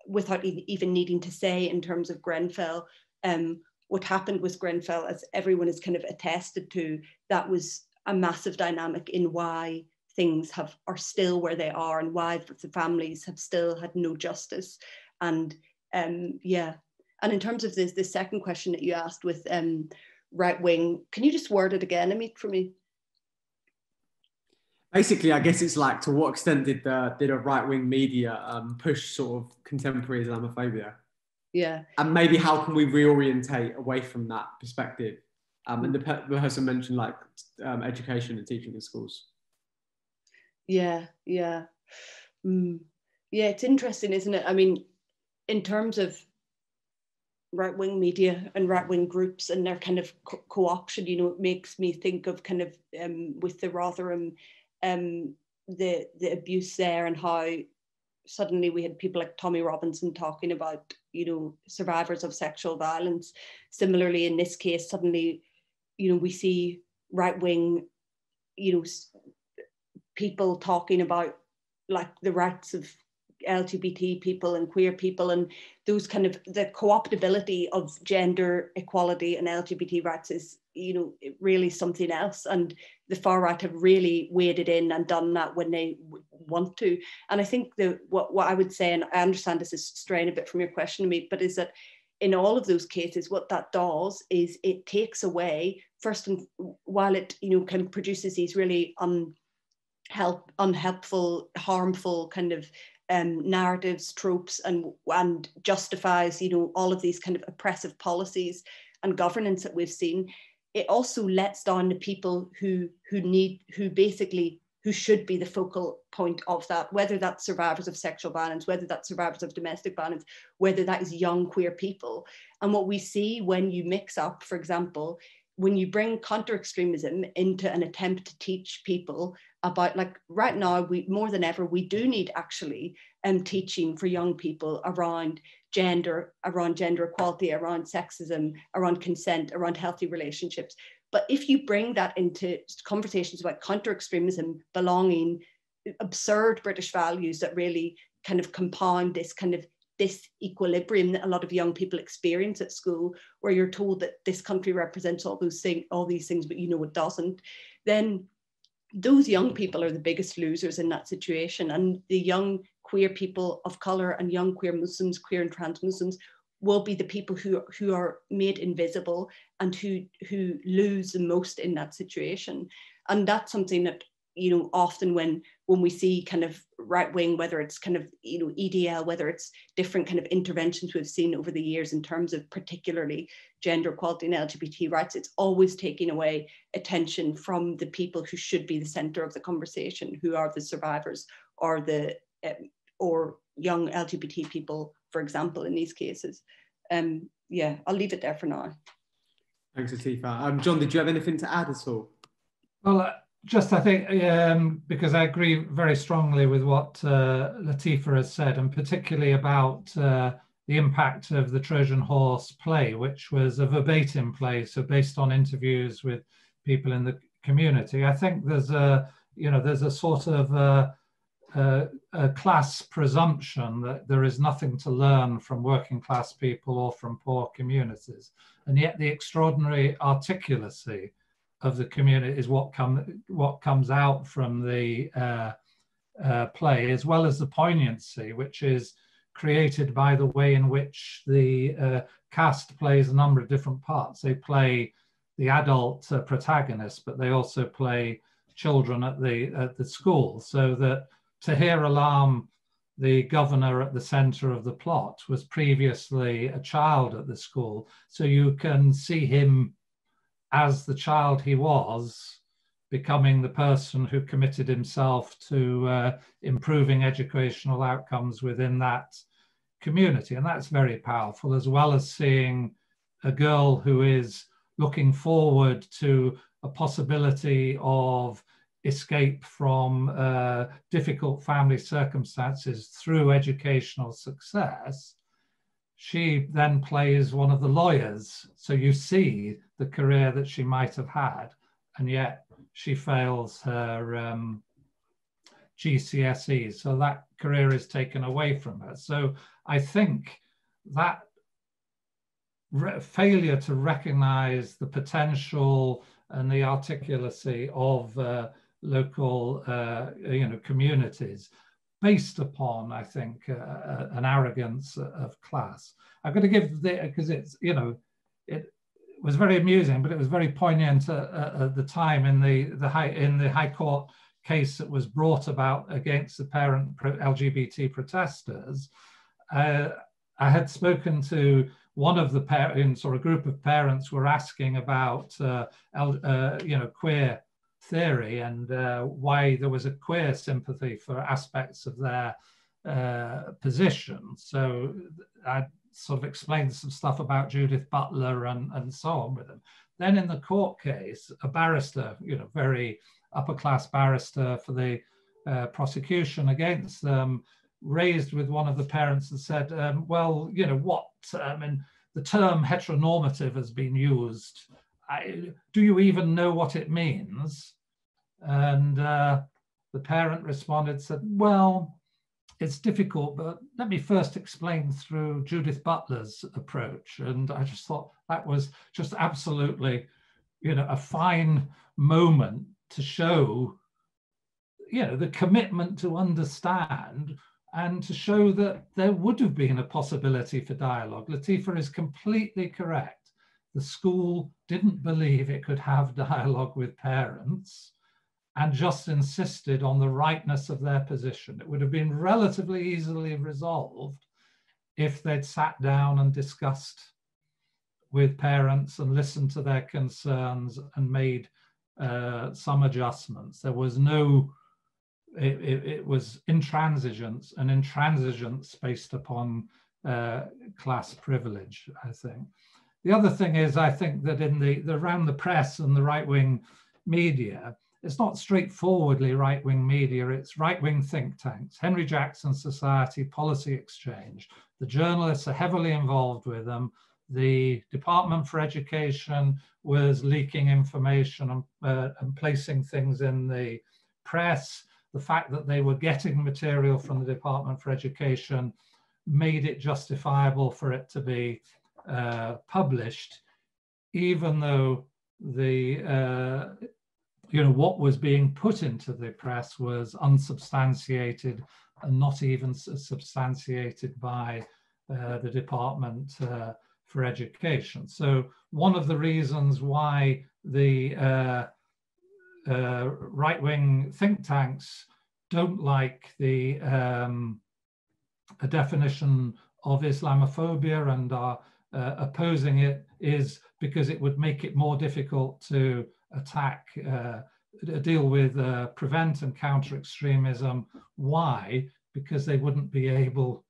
[SPEAKER 5] without even needing to say in terms of Grenfell, what happened with Grenfell, as everyone has kind of attested to, that was a massive dynamic in why things are still where they are and why the families have still had no justice. And and in terms of the second question that you asked with right wing, can you just word it again, Amit, for me?
[SPEAKER 2] Basically, I guess it's like, to what extent did a right wing media push sort of contemporary Islamophobia?
[SPEAKER 5] Yeah.
[SPEAKER 2] And maybe how can we reorientate away from that perspective? And the person mentioned like education and teaching in schools.
[SPEAKER 5] Yeah. Yeah, it's interesting, isn't it? I mean, in terms of right-wing media and right-wing groups and their kind of co-option, it makes me think of kind of with the Rotherham, the abuse there, and how suddenly we had people like Tommy Robinson talking about, survivors of sexual violence. Similarly, in this case, suddenly, we see right-wing, people talking about like the rights of LGBT people and queer people, and those kind of the co-optability of gender equality and LGBT rights is, really something else. And the far right have really waded in and done that when they want to. And I think what I would say, and I understand this is straying a bit from your question to me, but is that in all of those cases, what that does is it takes away, first, and while it, kind of produces these really unhelpful, harmful kind of narratives, tropes, and justifies, all of these kind of oppressive policies and governance that we've seen, it also lets down the people who should be the focal point of that, whether that's survivors of sexual violence, whether that's survivors of domestic violence, whether that is young queer people. And what we see when you mix up, for example, when you bring counter-extremism into an attempt to teach people about, like, right now, we more than ever, we do need actually teaching for young people around gender equality, around sexism, around consent, around healthy relationships. But if you bring that into conversations about counter-extremism, belonging, absurd British values that really kind of compound this equilibrium that a lot of young people experience at school, where you're told that this country represents all these things, but you know it doesn't, then those young people are the biggest losers in that situation. And the young queer people of colour and young queer Muslims, queer and trans Muslims, will be the people who are made invisible and who lose the most in that situation. And that's something that, you know, often when we see kind of right wing, whether it's kind of, you know, EDL, whether it's different kind of interventions we've seen over the years in terms of particularly gender equality and LGBT rights, it's always taking away attention from the people who should be the center of the conversation, who are the survivors or the or young LGBT people, for example, in these cases. Yeah, I'll leave it there for now.
[SPEAKER 2] Thanks, Latifa. John, did you have anything to add at all?
[SPEAKER 4] Well, just I think because I agree very strongly with what Latifa has said, and particularly about the impact of the Trojan Horse play, which was a verbatim play, so based on interviews with people in the community. I think there's a sort of a class presumption that there is nothing to learn from working class people or from poor communities, and yet the extraordinary articulacy of the community is what comes out from the play, as well as the poignancy which is created by the way in which the cast plays a number of different parts. They play the adult protagonist, but they also play children at the school, so that Tahir Alam, the governor at the center of the plot, was previously a child at the school, so you can see him as the child he was, becoming the person who committed himself to improving educational outcomes within that community. And that's very powerful, as well as seeing a girl who is looking forward to a possibility of escape from difficult family circumstances through educational success. She then plays one of the lawyers. So you see the career that she might have had, and yet she fails her GCSEs. So that career is taken away from her. So I think that failure to recognize the potential and the articulacy of local communities, based upon, I think, an arrogance of class. I'm going to give because it's, it was very amusing, but it was very poignant at the time in the High Court case that was brought about against the parent LGBT protesters. I had spoken to one of the parents, or a group of parents were asking about queer theory and why there was a queer sympathy for aspects of their position. So I sort of explained some stuff about Judith Butler and so on with them. Then in the court case, a barrister, very upper class barrister for the prosecution against them, raised with one of the parents and said, well, the term heteronormative has been used. Do you even know what it means? And the parent responded, said, well, it's difficult, but let me first explain through Judith Butler's approach. And I just thought that was just absolutely, a fine moment to show, the commitment to understand and to show that there would have been a possibility for dialogue. Latifa is completely correct. The school didn't believe it could have dialogue with parents and just insisted on the rightness of their position. It would have been relatively easily resolved if they'd sat down and discussed with parents and listened to their concerns and made some adjustments. There was no, it was intransigence, and intransigence based upon class privilege, I think. The other thing is, I think that in around the press and the right-wing media, it's not straightforwardly right-wing media, it's right-wing think tanks, Henry Jackson Society, Policy Exchange. The journalists are heavily involved with them. The Department for Education was leaking information and placing things in the press. The fact that they were getting material from the Department for Education made it justifiable for it to be published, even though the what was being put into the press was unsubstantiated and not even substantiated by the Department for Education. So one of the reasons why the right-wing think tanks don't like the a definition of Islamophobia and are opposing it is because it would make it more difficult to attack, deal with, prevent and counter extremism. Why? Because they wouldn't be able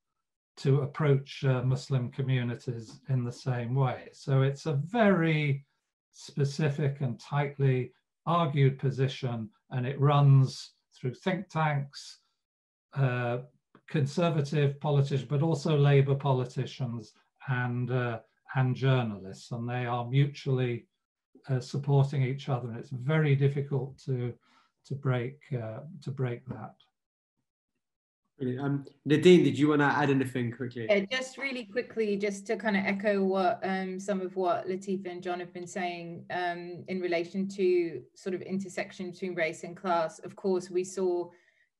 [SPEAKER 4] to approach Muslim communities in the same way. So it's a very specific and tightly argued position, and it runs through think tanks, conservative politicians, but also Labour politicians and journalists, and they are mutually supporting each other, and it's very difficult to break that.
[SPEAKER 2] Brilliant. Nadine, did you want to add anything quickly?
[SPEAKER 3] Yeah, just really quickly, just to kind of echo what some of what Latifa and John have been saying in relation to sort of intersection between race and class. Of course, we saw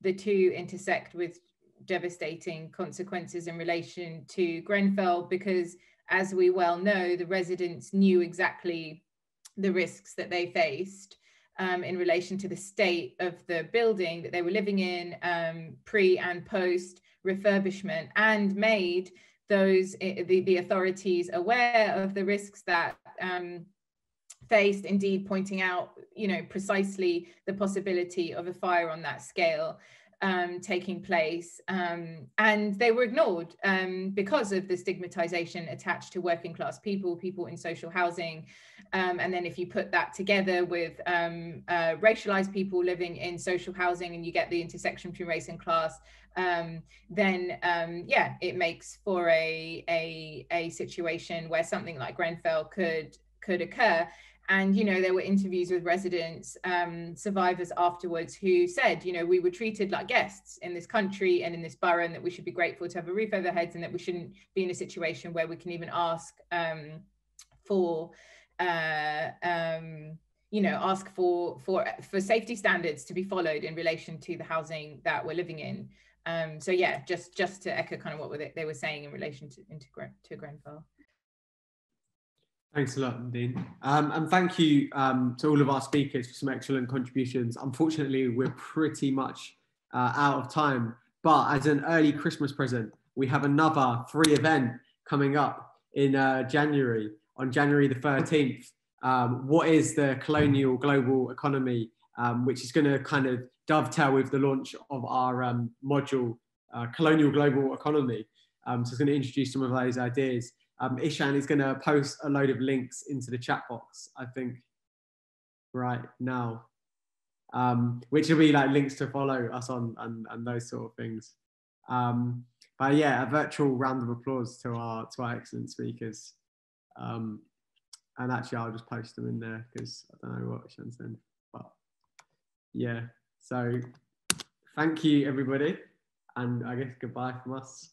[SPEAKER 3] the two intersect with devastating consequences in relation to Grenfell, because as we well know, the residents knew exactly the risks that they faced in relation to the state of the building that they were living in pre and post refurbishment, and made those the authorities aware of the risks that faced, indeed pointing out, precisely the possibility of a fire on that scale taking place, and they were ignored because of the stigmatization attached to working class people in social housing, and then if you put that together with racialized people living in social housing, and you get the intersection between race and class, then yeah, it makes for a situation where something like Grenfell could occur. And, there were interviews with residents, survivors afterwards, who said, we were treated like guests in this country and in this borough, and that we should be grateful to have a roof over our heads, and that we shouldn't be in a situation where we can even ask for safety standards to be followed in relation to the housing that we're living in. So yeah, just to echo kind of what they were saying in relation to Grenfell.
[SPEAKER 2] Thanks a lot, Nadine. And thank you to all of our speakers for some excellent contributions. Unfortunately, we're pretty much out of time, but as an early Christmas present, we have another free event coming up in January, on January the 13th. What is the colonial global economy, which is going to kind of dovetail with the launch of our module, colonial global economy. So it's going to introduce some of those ideas. Ishan is going to post a load of links into the chat box, I think, right now, which will be like links to follow us on and those sort of things. But yeah, a virtual round of applause to our excellent speakers. And actually, I'll just post them in there because I don't know what Ishan said. But yeah, so thank you, everybody. And I guess goodbye from us.